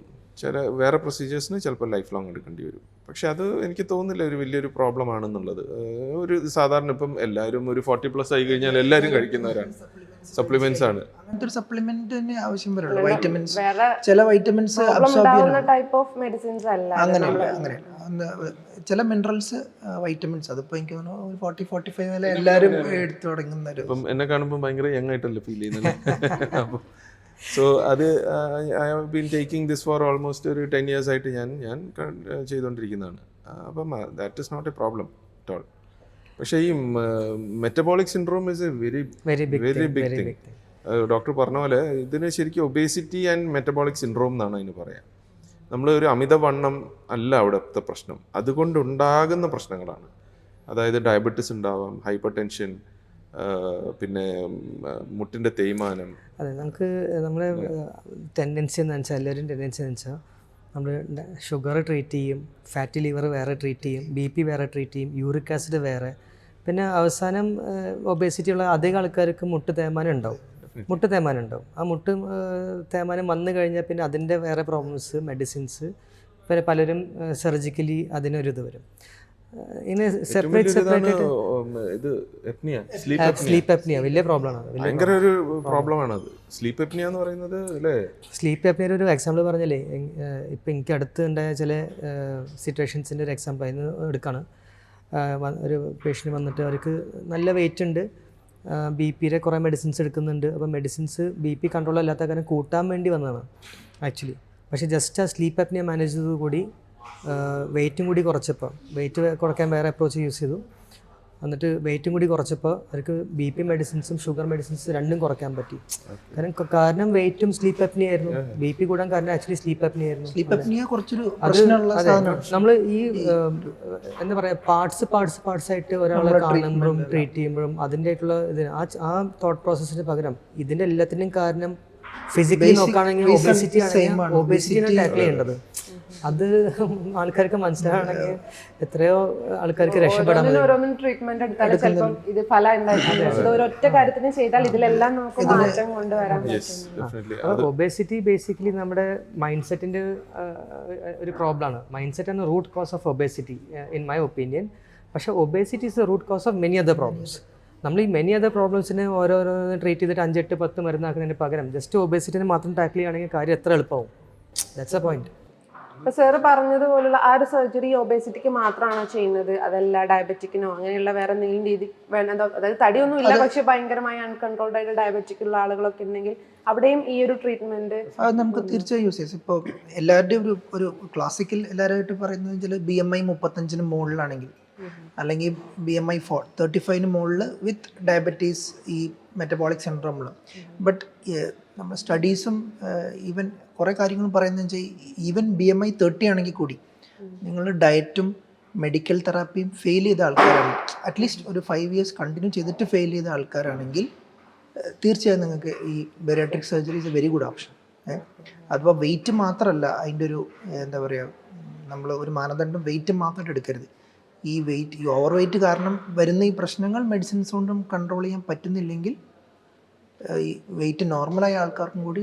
വേറെ പ്രൊസീജിയേഴ്സിന് ചിലപ്പോൾ ലൈഫ് ലോങ് എടുക്കേണ്ടി വരും. പക്ഷെ അത് എനിക്ക് തോന്നുന്നില്ല ഒരു വലിയൊരു പ്രോബ്ലം ആണെന്നുള്ളത്. ഒരു സാധാരണ ഇപ്പം എല്ലാവരും ഒരു 40+ ആയി കഴിഞ്ഞാൽ എല്ലാവരും കഴിക്കുന്നവരാണ്. സപ്ലിമെന്റ്സ് ആണ്. അങ്ങനത്തെ ഒരു സപ്ലിമെന്റ് തന്നെ ആവശ്യം വരുള്ളൂ. വൈറ്റമിൻസ്, ചില വൈറ്റമിൻസ് ടൈപ്പ് ഓഫ് മെഡിസിൻസ് അല്ല, അങ്ങനെയല്ല. ചില മിനറൽസ്, വൈറ്റമിൻസ്, അതിപ്പോൾ എനിക്ക് തോന്നുന്നു 40-45 വരെ എല്ലാവരും എടുത്തു തുടങ്ങുന്ന ഒരു. ഇപ്പം എന്നെ കാണുമ്പോൾ ഭയങ്കര യങ് ആയിട്ടല്ലേ ഫീൽ ചെയ്യുന്നത്. അപ്പോൾ സോ അത് I have been taking this for almost ഒരു 10 years ആയിട്ട് ഞാൻ ചെയ്തുകൊണ്ടിരിക്കുന്നതാണ്. അപ്പം that is not a problem at all. പക്ഷേ ഈ metabolic syndrome is a very big thing. Doctor പറഞ്ഞ പോലെ ഇതിന് ശരിക്കും ഒബേസിറ്റി ആൻഡ് മെറ്റബോളിക് സിൻഡ്രോം എന്നാണ് അതിന് പറയാം. നമ്മൾ ഒരു അമിതവണ്ണം അല്ല അവിടുത്തെ പ്രശ്നം, അതുകൊണ്ടുണ്ടാകുന്ന പ്രശ്നങ്ങളാണ്. അതായത് ഡയബറ്റിസ് ഉണ്ടാവാം, ഹൈപ്പർ ടെൻഷൻ, പിന്നെ മുട്ടിൻ്റെ തേയ്മാനം. അതെ, നമ്മുടെ ടെൻഡൻസി എന്ന് വെച്ചാൽ എല്ലാവരും ടെൻഡൻസി എന്ന് വെച്ചാൽ നമ്മൾ ഷുഗർ ട്രീറ്റ് ചെയ്യും, ഫാറ്റി ലിവർ വേറെ ട്രീറ്റ് ചെയ്യും, BP വേറെ ട്രീറ്റ് ചെയ്യും, യൂറിക് ആസിഡ് വേറെ, പിന്നെ അവസാനം ഒബേസിറ്റി ഉള്ള അധികം ആൾക്കാർക്ക് മുട്ട് തേയ്മാനം ഉണ്ടാവും. ആ മുട്ട് തേയ്മാനം വന്നു കഴിഞ്ഞാൽ പിന്നെ അതിൻ്റെ വേറെ പ്രോബ്ലംസ്, മെഡിസിൻസ്, പിന്നെ പലരും സർജിക്കലി അതിനൊരിത് വരും. ഇങ്ങനെ സ്ലീപ്പ് അപ്നിയ വലിയ പ്രോബ്ലമാണ്. ഭയങ്കര ഒരു പ്രോബ്ലമാണ് അത് സ്ലീപ്പ് അപ്നിയ എന്ന് പറയുന്നത് അല്ലേ. സ്ലീപ്പ് അപ്നിയ ഒരു എക്സാമ്പിൾ പറഞ്ഞല്ലേ, ഇപ്പം എനിക്ക് അടുത്ത് ഉണ്ടായ ചില സിറ്റുവേഷൻസിൻ്റെ ഒരു എക്സാമ്പിൾ അതിന് എടുക്കുകയാണ്. ഒരു പേഷ്യൻ്റ് വന്നിട്ട് അവർക്ക് നല്ല വെയിറ്റ് ഉണ്ട്, BP-യുടെ കുറേ മെഡിസിൻസ് എടുക്കുന്നുണ്ട്. അപ്പോൾ മെഡിസിൻസ് BP കൺട്രോൾ അല്ലാത്ത കാരണം കൂട്ടാൻ വേണ്ടി വന്നതാണ് ആക്ച്വലി. പക്ഷേ ജസ്റ്റ് ആ സ്ലീപ്പ് അപ്നിയ മാനേജ് ചെയ്തത് കൂടി വെയിറ്റും കൂടി കുറച്ചപ്പോൾ, വെയിറ്റ് കുറയ്ക്കാൻ വേറെ അപ്രോച്ച് യൂസ് ചെയ്തു. എന്നിട്ട് വെയിറ്റും കൂടി കുറച്ചപ്പോൾ അവർക്ക് BP മെഡിസിൻസും ഷുഗർ മെഡിസിൻസും രണ്ടും കുറയ്ക്കാൻ പറ്റി. കാരണം വെയിറ്റും സ്ലീപ്പ് അപ്നിയ ആയിരുന്നു. BP കൂടാൻ കാരണം ആക്ച്വലി സ്ലീപ്പ് അപ്നിയ ആയിരുന്നു. നമ്മൾ ഈ എന്താ പറയുക, പാർട്സ് ആയിട്ട് ഒരാളെ കാണുമ്പോഴും ട്രീറ്റ് ചെയ്യുമ്പോഴും അതിൻ്റെ ആയിട്ടുള്ള ഇതിന് ആ തോട്ട് പ്രോസസ്സിന് പകരം ഇതിൻ്റെ എല്ലാത്തിൻ്റെയും കാരണം ഫിസിക്കലി നോക്കുകയാണെങ്കിൽ ഒബേസിറ്റിയാണ് ടാക്കിൾ ചെയ്യേണ്ടത്. അത് ആൾക്കാർക്ക് മനസ്സിലാണെങ്കിൽ എത്രയോ ആൾക്കാർക്ക് രക്ഷപ്പെടാൻ ട്രീറ്റ്മെന്റ് എടുത്താലും ചിലപ്പം ഇത് ഫലം ഉണ്ടായിരുന്നു. ഒരൊറ്റ കാര്യത്തിന് ചെയ്താൽ ഇതിലെല്ലാം നമുക്ക് മാറ്റം കൊണ്ടുവരാൻ പറ്റും. ഒബേസിറ്റി ബേസിക്കലി നമ്മുടെ മൈൻഡ് സെറ്റിന്റെ ഒരു പ്രോബ്ലമാണ്. മൈൻഡ് സെറ്റ് ആണ് root cause of obesity in my opinion. പക്ഷേ obesity is the root cause of many other problems. നമ്മൾ ഈ മെനി അതർ പ്രോബ്ലംസിനെ ഓരോന്ന് ട്രീറ്റ് ചെയ്തിട്ട് 5-8-10 മരുന്നാക്കുന്നതിന് പകരം ജസ്റ്റ് ഒബേസിറ്റിനെ മാത്രം ടാക്കിൾ ചെയ്യുകയാണെങ്കിൽ കാര്യം എത്ര എളുപ്പമാവും. That's a point. ഇപ്പൊ സാറ് പറഞ്ഞതുപോലുള്ള ആ ഒരു സർജറി ഒബേസിറ്റിക്ക് മാത്രമാണോ ചെയ്യുന്നത്, അതല്ല ഡയബറ്റിക്കിനോ അങ്ങനെയുള്ള വേറെ എന്തെങ്കിലും രീതി വേണം? അതായത് തടിയൊന്നും ഇല്ല പക്ഷെ ഭയങ്കരമായി അൺകൺട്രോൾഡ് ആയിട്ട് ഡയബറ്റിക് ഉള്ള ആളുകളൊക്കെ ഉണ്ടെങ്കിൽ അവിടെയും ഈ ഒരു ട്രീറ്റ്മെന്റ് അത് നമുക്ക് തീർച്ചയായും യൂസ് ചെയ്യാം. ഇപ്പോൾ എല്ലാവരുടെയും ഒരു ക്ലാസിക്കൽ എല്ലാവരുമായിട്ട് പറയുന്നത് വെച്ചാൽ BMI 35 മുകളിലാണെങ്കിൽ, അല്ലെങ്കിൽ BMI 35 മുകളിൽ വിത്ത് ഡയബറ്റീസ്, ഈ മെറ്റബോളിക് സിൻഡ്രോമിൽ. ബട്ട് നമ്മുടെ സ്റ്റഡീസും ഈവൻ കുറേ കാര്യങ്ങളും പറയുന്നത് വെച്ചാൽ ഈവൻ BMI 30 ആണെങ്കിൽ കൂടി നിങ്ങൾ ഡയറ്റും മെഡിക്കൽ തെറാപ്പിയും ഫെയിൽ ചെയ്ത ആൾക്കാരാണ്, അറ്റ്ലീസ്റ്റ് ഒരു 5 years കണ്ടിന്യൂ ചെയ്തിട്ട് ഫെയിൽ ചെയ്ത ആൾക്കാരാണെങ്കിൽ തീർച്ചയായും നിങ്ങൾക്ക് ഈ bariatric surgery is a very good option. അതിപ്പോൾ വെയിറ്റ് മാത്രമല്ല അതിൻ്റെ ഒരു എന്താ പറയുക, നമ്മൾ ഒരു മാനദണ്ഡം വെയിറ്റ് മാത്രമായിട്ട് എടുക്കരുത്. ഈ ഓവർ വെയിറ്റ് കാരണം വരുന്ന ഈ പ്രശ്നങ്ങൾ മെഡിസിൻസ് കൊണ്ടും കൺട്രോൾ ചെയ്യാൻ പറ്റുന്നില്ലെങ്കിൽ ഈ വെയിറ്റ് നോർമലായ ആൾക്കാർക്കും കൂടി,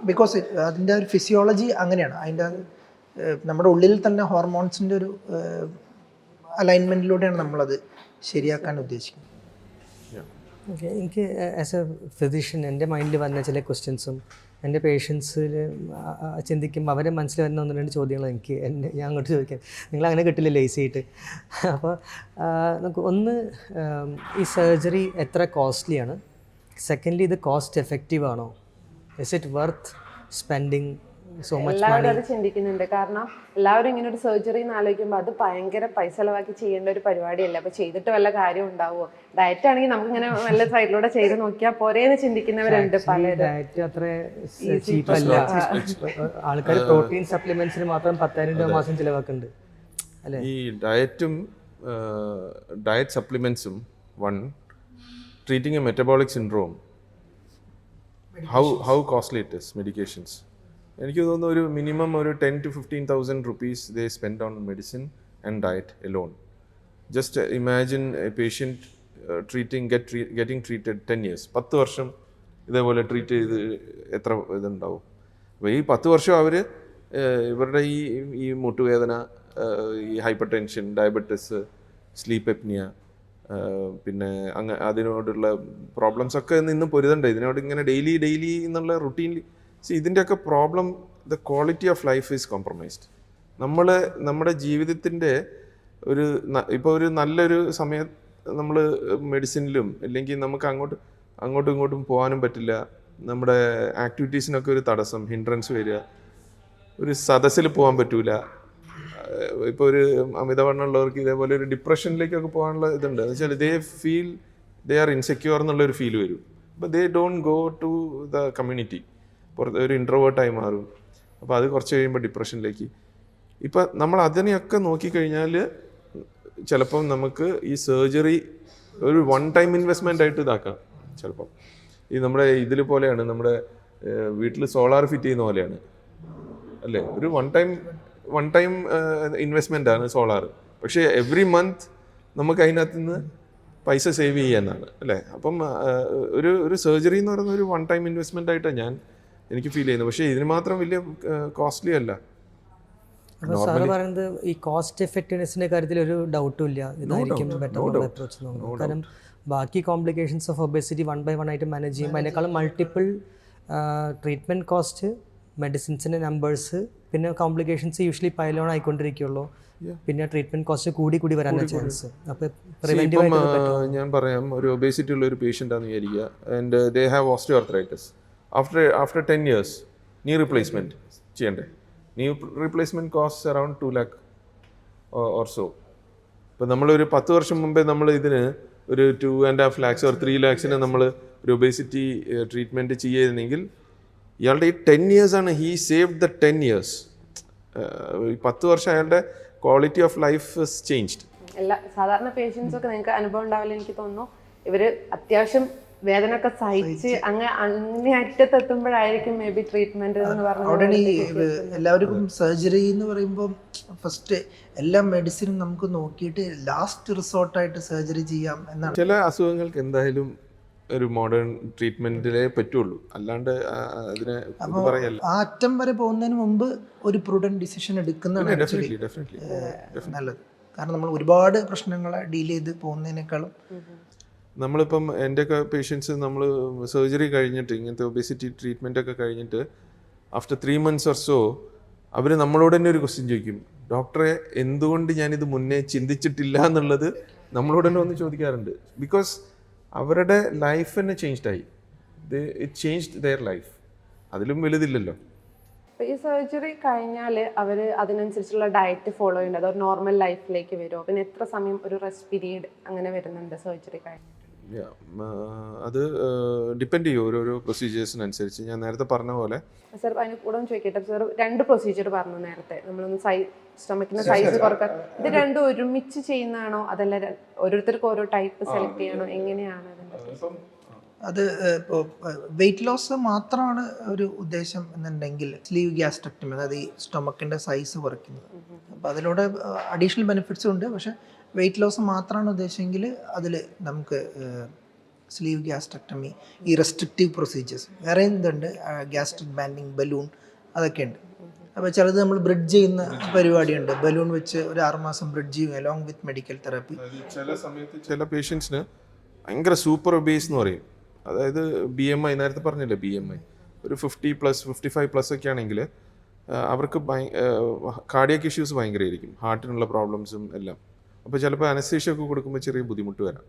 ബിക്കോസ് അതിൻ്റെ ഒരു ഫിസിയോളജി അങ്ങനെയാണ്, അതിൻ്റെ നമ്മുടെ ഉള്ളിൽ തന്നെ ഹോർമോൺസിൻ്റെ ഒരു അലൈൻമെൻറ്റിലൂടെയാണ് നമ്മളത് ശരിയാക്കാൻ ഉദ്ദേശിക്കുന്നത്. ഓക്കെ, എനിക്ക് ആസ് എ ഫിസിഷ്യൻ എൻ്റെ മൈൻഡിൽ വന്ന ചില ക്വസ്റ്റ്യൻസും എൻ്റെ പേഷ്യൻസിൽ ചിന്തിക്കുമ്പോൾ അവരെ മനസ്സിൽ വരുന്ന 1-2 ചോദ്യങ്ങൾ ഞാൻ അങ്ങോട്ട് ചോദിക്കാം. നിങ്ങൾ അങ്ങനെ കിട്ടില്ല ലേസി ആയിട്ട്. അപ്പോൾ നമുക്ക് ഒന്ന്, ഈ സർജറി എത്ര കോസ്റ്റ്ലിയാണ്? സെക്കൻഡ്ലി, ഇത് കോസ്റ്റ് എഫക്റ്റീവ് ആണോ? Is it worth spending so much money? എല്ലാവരും അത് ചിന്തിക്കുന്നുണ്ട്. കാരണം എല്ലാവരും ഇങ്ങനെ ഒരു സർജറി എന്ന് ആലോചിക്കുമ്പോൾ അത് ഭയങ്കര പൈസ ചെലവാക്കി ചെയ്യേണ്ട ഒരു പരിപാടിയല്ല. അപ്പൊ ചെയ്തിട്ട് വല്ല കാര്യം ഉണ്ടാവുമോ? ഡയറ്റ് ആണെങ്കിൽ നമുക്ക് ഇങ്ങനെ വല്ല സൈഡിലൂടെ ചെയ്ത് നോക്കിയാൽ പോരേന്ന് ചിന്തിക്കുന്നവരുണ്ട് പലരും. ഡയറ്റ് അത്ര ചീപ്പല്ല. ആൾക്കാർ പ്രോട്ടീൻ സപ്ലിമെന്റ്സിന് മാത്രം 10,000 രൂപ മാസം ചിലവാക്കുന്നുണ്ട് അല്ലേ? ഈ ഡയറ്റും ഡയറ്റ് സപ്ലിമെന്റ്സും, treating a metabolic syndrome, how costly it is, medications. എനിക്ക് തോന്നുന്നു ഒരു മിനിമം ഒരു 10,000 to 15,000 rupees they spend on medicine and diet alone. Just imagine a patient getting treated 10 years. 10 വർഷം ഇതേപോലെ ട്രീറ്റ് ചെയ്ത് എത്ര ഇതുണ്ടാവും? അപ്പോൾ ഈ 10 വർഷം അവർ ഇവരുടെ ഈ മുട്ടുവേദന, ഈ hyper tension, diabetes, sleep apnoea, പിന്നെ അതിനോടുള്ള പ്രോബ്ലംസ് ഒക്കെ നിന്ന് പൊരുതണ്ടേ? ഇതിനോട് ഇങ്ങനെ ഡെയിലി എന്നുള്ള റുട്ടീൻലി ഇതിൻ്റെയൊക്കെ problem, the quality of life is compromised. നമ്മുടെ ജീവിതത്തിൻ്റെ ഇപ്പോൾ ഒരു നല്ലൊരു സമയം നമ്മൾ മെഡിസിനിലും, അല്ലെങ്കിൽ നമുക്ക് അങ്ങോട്ടും ഇങ്ങോട്ടും പോകാനും പറ്റില്ല, നമ്മുടെ ആക്ടിവിറ്റീസിനൊക്കെ ഒരു തടസ്സം, ഹിൻഡ്രൻസ് വരിക, ഒരു സദസ്സിൽ പോകാൻ പറ്റൂല. ഇപ്പോൾ ഒരു അമിതവണ്ണമുള്ളവർക്ക് ഇതേപോലെ ഒരു ഡിപ്രഷനിലേക്കൊക്കെ പോകാനുള്ള ഇതുണ്ട്. എന്ന് വെച്ചാൽ ദേ ആർ ഇൻസെക്യൂർ എന്നുള്ളൊരു ഫീൽ വരും. അപ്പോൾ they don't go to the community, ഒരു ഇൻട്രോവേർട്ടായി മാറും. അപ്പോൾ അത് കുറച്ച് കഴിയുമ്പോൾ ഡിപ്രഷനിലേക്ക്. ഇപ്പം നമ്മൾ അതിനെയൊക്കെ നോക്കിക്കഴിഞ്ഞാൽ ചിലപ്പം നമുക്ക് ഈ സർജറി ഒരു 1-time ഇൻവെസ്റ്റ്മെൻ്റ് ആയിട്ട് ഇതാക്കാം. ചിലപ്പം ഈ നമ്മുടെ ഇതിൽ പോലെയാണ്, നമ്മുടെ വീട്ടിൽ സോളാർ ഫിറ്റ് ചെയ്യുന്ന പോലെയാണ് അല്ലേ? ഒരു വൺ ടൈം ഇൻവെസ്റ്റ്മെൻ്റ് ആണ് സോളാർ. പക്ഷേ എവറി മന്ത് നമുക്ക് അതിനകത്ത് നിന്ന് പൈസ സേവ് ചെയ്യാനാണ് അല്ലേ? അപ്പം ഒരു സർജറി എന്ന് പറയുന്ന ഒരു 1-time ഇൻവെസ്റ്റ്മെൻ്റ് ആയിട്ടാണ് എനിക്ക് ഫീൽ ചെയ്യുന്നത്. പക്ഷേ ഇതിന് മാത്രം വലിയ കോസ്റ്റ്ലി അല്ല. അപ്പോൾ സാറ് പറയുന്നത് ഈ കോസ്റ്റ് എഫക്റ്റീവ്നെസ്സിൻ്റെ കാര്യത്തിൽ ഒരു ഡൗട്ടും ഇല്ല, ഇതായിരിക്കും ബെറ്റർ അപ്രോച്ച് എന്ന് തോന്നുന്നു. കാരണം ബാക്കി കോംപ്ലിക്കേഷൻസ് ഓഫ് ഒബേസിറ്റി 1 by 1 ആയിട്ട് മാനേജ് ചെയ്യുമ്പോൾ അതിനേക്കാളും മൾട്ടിപ്പിൾ ട്രീറ്റ്മെൻറ്റ് കോസ്റ്റ്, മെഡിസിൻസിൻ്റെ നമ്പേഴ്സ്, പിന്നെ കോംപ്ലിക്കേഷൻസ് യൂഷ്വലി പൈലോൺ ആയിക്കൊണ്ടിരിക്കുള്ളൂ. പിന്നെ ട്രീറ്റ്മെൻറ്റ് കോസ്റ്റ് കൂടി വരാനുള്ള ചാൻസ്. അപ്പോൾ പ്രിവെന്റീവ് ഞാൻ പറയാം, ഒരു ഒബേസിറ്റി ഉള്ള ഒരു പേഷ്യൻ്റ് ആണെന്ന് വിചാരിക്കുക, and they have osteoarthritis. After 10 years knee replacement ചെയ്യണ്ടേ? knee replacement costs around 2 lakh or so. ഇപ്പോൾ നമ്മളൊരു 10 വർഷം മുമ്പേ നമ്മൾ ഇതിന് ഒരു 2.5 lakhs or 3 lakhs നമ്മൾ ഒരു ഒബേസിറ്റി ട്രീറ്റ്മെൻറ്റ് ചെയ്യുന്നെങ്കിൽ ഇയാളുടെ ഈ 10 years ആണ്, ഹീ സേവ്ഡ് ദ 10 years. ഈ 10 വർഷം അയാളുടെ quality of life is changed. എല്ലാ സാധാരണ പേഷ്യൻസ് ഒക്കെ നിങ്ങൾക്ക് അനുഭവം ഉണ്ടാവില്ല, എനിക്ക് തോന്നുന്നു. ഇവർ അത്യാവശ്യം വേദന ഒക്കെ സഹിച്ച് അങ്ങനെ അറ്റത്തെത്തുമ്പോഴായിരിക്കും മേ ബി ട്രീറ്റ്മെന്റ് എന്ന് പറഞ്ഞാൽ. എല്ലാവർക്കും സർജറി എന്ന് പറയുമ്പോൾ ഫസ്റ്റ് എല്ലാ മെഡിസിനും നമുക്ക് നോക്കിയിട്ട് ലാസ്റ്റ് റിസോർട്ടായിട്ട് സർജറി ചെയ്യാം എന്നാണ്. ചില അസുഖങ്ങൾക്ക് എന്തായാലും ഒരു മോഡേൺ ട്രീറ്റ്മെന്റിലേ പറ്റുള്ളൂ, അല്ലാണ്ട് അതിനെ പറയല്ല. ആ അറ്റം വരെ പോകുന്നതിന് മുമ്പ് ഒരു പ്രൂഡന്റ് ഡിസിഷൻ എടുക്കുന്നതാണ് നല്ലത്. കാരണം നമ്മൾ ഒരുപാട് പ്രശ്നങ്ങളെ ഡീൽ ചെയ്ത് പോകുന്നതിനേക്കാളും നമ്മളിപ്പം എൻ്റെയൊക്കെ പേഷ്യൻസ് നമ്മൾ സർജറി കഴിഞ്ഞിട്ട് ഇങ്ങനത്തെ ഒബേസിറ്റി ട്രീറ്റ്മെൻ്റ് ഒക്കെ കഴിഞ്ഞിട്ട് ആഫ്റ്റർ 3 months or so അവർ നമ്മളോട് തന്നെ ഒരു ക്വസ്റ്റ്യൻ ചോദിക്കും, ഡോക്ടറെ എന്തുകൊണ്ട് ഞാനിത് മുന്നേ ചിന്തിച്ചിട്ടില്ല എന്നുള്ളത് നമ്മളോട് തന്നെ ഒന്ന് ചോദിക്കാറുണ്ട്. ബിക്കോസ് അവരുടെ ലൈഫ് തന്നെ ചേഞ്ച്ഡായി, ഇറ്റ് ചേഞ്ച്ഡ് ദെയർ ലൈഫ്. അതിലും വലുതില്ലല്ലോ. അപ്പോൾ ഈ സർജറി കഴിഞ്ഞാൽ അവർ അതിനനുസരിച്ചുള്ള ഡയറ്റ് ഫോളോ ചെയ്യുന്നുണ്ട്, അതോ നോർമൽ ലൈഫിലേക്ക് വരുമോ? പിന്നെ എത്ര സമയം ഒരു റെസ്റ്റ് പീരീഡ് അങ്ങനെ വരുന്നുണ്ട് സർജറി കഴിഞ്ഞിട്ട്? അത് ഡിപ്പെൻഡ് ചെയ്യും ഓരോരോ പ്രൊസീജിയേഴ്സിനനുസരിച്ച്. ഞാൻ നേരത്തെ പറഞ്ഞ പോലെ സാർ അതിന് കൂടെ ഒന്ന് ചോദിക്കട്ടെ, സാർ 2 പ്രൊസീജിയർ പറഞ്ഞു നേരത്തെ, നമ്മളൊന്ന് സ്റ്റൊമക്കിന്റെ സൈസ് കുറക്കാൻ. ഇത് രണ്ടും ഒരുമിച്ച് ചെയ്യുന്നതാണോ, അതല്ല ഓരോരുത്തർക്കും ഓരോ ടൈപ്പ് സെലക്ട് ചെയ്യണോ, എങ്ങനെയാണ് അതിൻ്റെ? അത് ഇപ്പോൾ വെയിറ്റ് ലോസ് മാത്രമാണ് ഒരു ഉദ്ദേശം എന്നുണ്ടെങ്കിൽ സ്ലീവ് ഗ്യാസ്ട്രക്ടമി, അതായത് ഈ സ്റ്റൊമക്കിൻ്റെ സൈസ് കുറയ്ക്കുന്നത്. അപ്പോൾ അതിലൂടെ അഡീഷണൽ ബെനിഫിറ്റ്സും ഉണ്ട്. പക്ഷേ വെയിറ്റ് ലോസ് മാത്രമാണ് ഉദ്ദേശമെങ്കിൽ അതിൽ നമുക്ക് സ്ലീവ് ഗ്യാസ്ട്രക്ടമി, ഈ റെസ്ട്രിക്റ്റീവ് പ്രൊസീജിയേഴ്സ് വേറെ എന്തുണ്ട്, ഗ്യാസ്ട്രിക് ബാൻഡിങ്, ബലൂൺ, അതൊക്കെ ഉണ്ട്. അപ്പോൾ ചിലത് നമ്മൾ ബ്രിഡ്ജ് ചെയ്യുന്ന പരിപാടിയുണ്ട്, ബലൂൺ വെച്ച് ഒരു 6 മാസം ബ്രിഡ്ജ് ചെയ്യും അലോങ് വിത്ത് മെഡിക്കൽ തെറാപ്പി. ചില സമയത്ത് ചില പേഷ്യൻസിന് ഭയങ്കര സൂപ്പർ ഒബേസ് എന്ന് പറയും. അതായത് BMI നേരത്തെ പറഞ്ഞില്ലേ, BMI ഒരു 50+, 55+ ഒക്കെ ആണെങ്കിൽ അവർക്ക് കാർഡിയാക് ഇഷ്യൂസ് ഭയങ്കരമായിരിക്കും, ഹാർട്ടിനുള്ള പ്രോബ്ലംസും എല്ലാം. അപ്പോൾ ചിലപ്പോൾ അനസ്തേഷ്യ ഒക്കെ കൊടുക്കുമ്പോൾ ചെറിയ ബുദ്ധിമുട്ട് വരാം.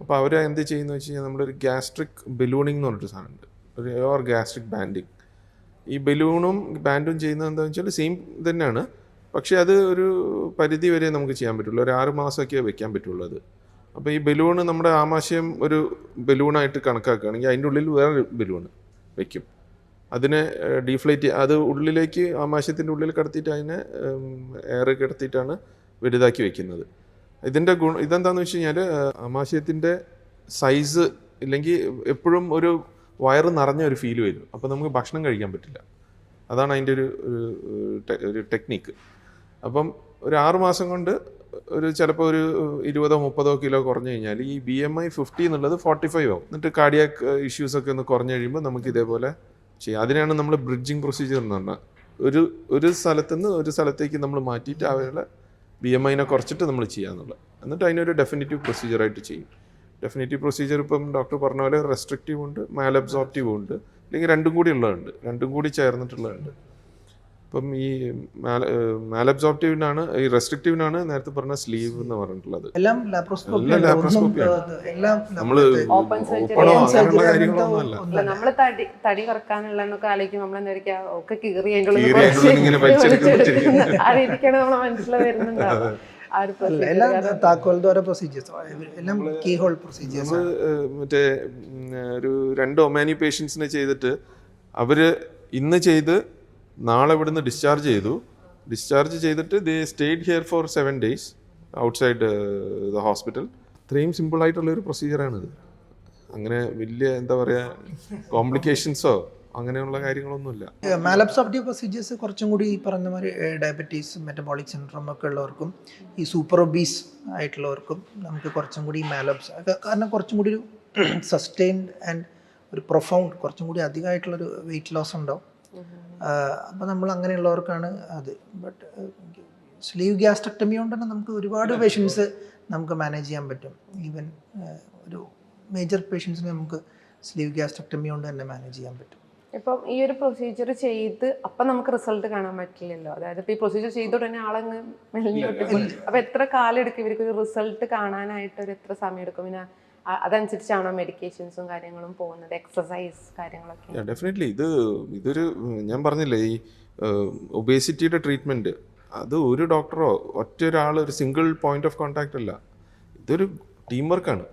അപ്പോൾ അവർ എന്ത് ചെയ്യുന്നത് വെച്ച് കഴിഞ്ഞാൽ നമ്മളൊരു ഗ്യാസ്ട്രിക് ബലൂണിംഗ് എന്ന് പറഞ്ഞിട്ട് സാധനമുണ്ട്, ഒരു ഗ്യാസ്ട്രിക് ബാൻഡിങ്. ഈ ബലൂണും ബാൻഡും ചെയ്യുന്നത് എന്താണെന്ന് വെച്ചാൽ സെയിം തന്നെയാണ്, പക്ഷേ അത് ഒരു പരിധി വരെ നമുക്ക് ചെയ്യാൻ പറ്റുള്ളൂ, ഒരു 6 മാസമൊക്കെ വെക്കാൻ പറ്റുള്ളൂ അത്. അപ്പോൾ ഈ ബലൂണ് നമ്മുടെ ആമാശയം ഒരു ബലൂണായിട്ട് കണക്കാക്കുകയാണെങ്കിൽ അതിൻ്റെ ഉള്ളിൽ വേറെ ബലൂണ് വയ്ക്കും, അതിനെ ഡീഫ്ലേറ്റ്, അത് ഉള്ളിലേക്ക് ആമാശയത്തിൻ്റെ ഉള്ളിൽ കടത്തിയിട്ട് അതിനെ എയർ കിടത്തിയിട്ടാണ് വലുതാക്കി വയ്ക്കുന്നത്. ഇതിൻ്റെ ഇതെന്താണെന്ന് വെച്ച് കഴിഞ്ഞാൽ ആമാശയത്തിൻ്റെ സൈസ് ഇല്ലെങ്കിൽ എപ്പോഴും ഒരു വയറ് നിറഞ്ഞ ഒരു ഫീൽ വരും, അപ്പോൾ നമുക്ക് ഭക്ഷണം കഴിക്കാൻ പറ്റില്ല. അതാണ് അതിൻ്റെ ഒരു ടെക്നിക്ക്. അപ്പം ഒരു 6 മാസം കൊണ്ട് ചിലപ്പോൾ ഒരു 20-30 കിലോ കുറഞ്ഞു കഴിഞ്ഞാൽ ഈ BMI 50 എന്നുള്ളത് 45 ആവും. എന്നിട്ട് കാർഡിയാക് ഇഷ്യൂസൊക്കെ ഒന്ന് കുറഞ്ഞു കഴിയുമ്പോൾ നമുക്ക് ഇതേപോലെ ചെയ്യാം. അതിനാണ് നമ്മൾ ബ്രിഡ്ജിങ് പ്രൊസീജിയർ എന്ന് പറഞ്ഞാൽ ഒരു സ്ഥലത്തുനിന്ന് ഒരു സ്ഥലത്തേക്ക് നമ്മൾ മാറ്റിയിട്ട് അവരുടെ BMIനെ കുറച്ചിട്ട് നമ്മൾ ചെയ്യാന്നുള്ളത്. എന്നിട്ട് അതിനൊരു ഡെഫിനിറ്റീവ് പ്രൊസീജിയറായിട്ട് ചെയ്യും. ഡെഫിനിറ്റീവ് പ്രൊസീജിയർ ഇപ്പം ഡോക്ടർ പറഞ്ഞ പോലെ റെസ്ട്രിക്റ്റീവ് ഉണ്ട്, മാലബ്സോർപ്റ്റീവ് ഉണ്ട്, അല്ലെങ്കിൽ രണ്ടും കൂടി ഉള്ളതുണ്ട്, രണ്ടും കൂടി ചേർന്നിട്ടുള്ളതുണ്ട്. ഇപ്പം ഈ മാലബ്സോർപ്റ്റീവിനാണ്, ഈ റെസ്ട്രിക്റ്റീവിനാണ് നേരത്തെ പറഞ്ഞ സ്ലീവ് എന്ന് പറഞ്ഞിട്ടുള്ളത്. എല്ലാം നമ്മള് ഓപ്പൺ ഓപ്പണോ അങ്ങനെയുള്ള കാര്യങ്ങളൊന്നും അല്ല. അല്ല, നമ്മള് തടി കുറക്കാനുള്ളതൊക്കെ ആലോചിക്കും, നമ്മളെന്താ വിചാരിക്കുക ഒക്കെ കീറി അതിൻ്റെ ഇങ്ങനെ വലിച്ചെടുക്കുന്ന ആ രീതിക്കാണ് നമ്മളെ മനസ്സിൽ വരുന്നുണ്ടാവുക. ആ ഒരു എല്ലാം താക്കോൽ ദ്വാര പ്രൊസീജിയേഴ്സ്, എല്ലാം കീ ഹോൾ പ്രൊസീജിയേഴ്സ്. മറ്റേ ഒരു 2 ഒമാനി പേഷ്യൻസിനെ ചെയ്തിട്ട് അവര് ഇന്ന് ചെയ്ത് നാളെ ഇവിടുന്ന് ഡിസ്ചാർജ് ചെയ്തിട്ട് they stayed here for 7 days outside the hospital. ഇത്രയും സിമ്പിളായിട്ടുള്ളൊരു പ്രൊസീജിയറാണിത്. അങ്ങനെ വലിയ എന്താ പറയുക കോംപ്ലിക്കേഷൻസോ അങ്ങനെയുള്ള കാര്യങ്ങളൊന്നുമില്ല. മാലബ്സോർപ്റ്റീവ് പ്രൊസീജിയേഴ്സ് കുറച്ചും കൂടി ഈ പറഞ്ഞ മാതിരി ഡയബറ്റീസ്, മെറ്റബോളിക് സിൻഡ്രോം ഒക്കെ ഉള്ളവർക്കും ഈ സൂപ്പർ ഒബീസ് ആയിട്ടുള്ളവർക്കും നമുക്ക് കുറച്ചും കൂടി കാരണം കുറച്ചും കൂടി ഒരു സസ്റ്റെയിൻഡ് ആൻഡ് ഒരു പ്രൊഫൗണ്ട്, കുറച്ചും കൂടി അധികമായിട്ടുള്ളൊരു വെയിറ്റ് ലോസ് ഉണ്ടാവും. അപ്പോൾ നമ്മൾ അങ്ങനെയുള്ളവർക്കാണ് അത്. ബട്ട് സ്ലീവ് ഗ്യാസ്ട്രക്ടമി കൊണ്ട് തന്നെ നമുക്ക് ഒരുപാട് പേഷ്യൻസ് നമുക്ക് മാനേജ് ചെയ്യാൻ പറ്റും. ഈവൻ ഒരു മേജർ പേഷ്യൻസിനെ നമുക്ക് സ്ലീവ് ഗ്യാസ്ട്രക്ടമി കൊണ്ട് തന്നെ മാനേജ് ചെയ്യാൻ പറ്റും. ഇപ്പം ഈ ഒരു പ്രൊസീജിയർ ചെയ്ത് അപ്പം നമുക്ക് റിസൾട്ട് കാണാൻ പറ്റില്ലല്ലോ. അതായത് ഇപ്പം ഈ പ്രൊസീജിയർ ചെയ്ത ഉടനെ ആളങ്ങ് മെലിഞ്ഞോട്ട് അപ്പം എത്ര കാലം എടുക്കും ഇവർക്ക് ഒരു റിസൾട്ട് കാണാനായിട്ട്? ഒരു എത്ര സമയം എടുക്കും? പിന്നെ അതനുസരിച്ചാണോ മെഡിക്കേഷൻസും കാര്യങ്ങളും പോകുന്നത്, എക്സസൈസ് കാര്യങ്ങളൊക്കെ? ഡെഫിനറ്റ്ലി ഇതൊരു ഞാൻ പറഞ്ഞില്ലേ, ഈ ഒബേസിറ്റിയുടെ ട്രീറ്റ്മെൻറ്റ് അത് ഒരു ഡോക്ടറോ ഒറ്റൊരാൾ ഒരു സിംഗിൾ പോയിന്റ് ഓഫ് കോൺടാക്റ്റ് അല്ല, ഇതൊരു ടീം വർക്കാണ്.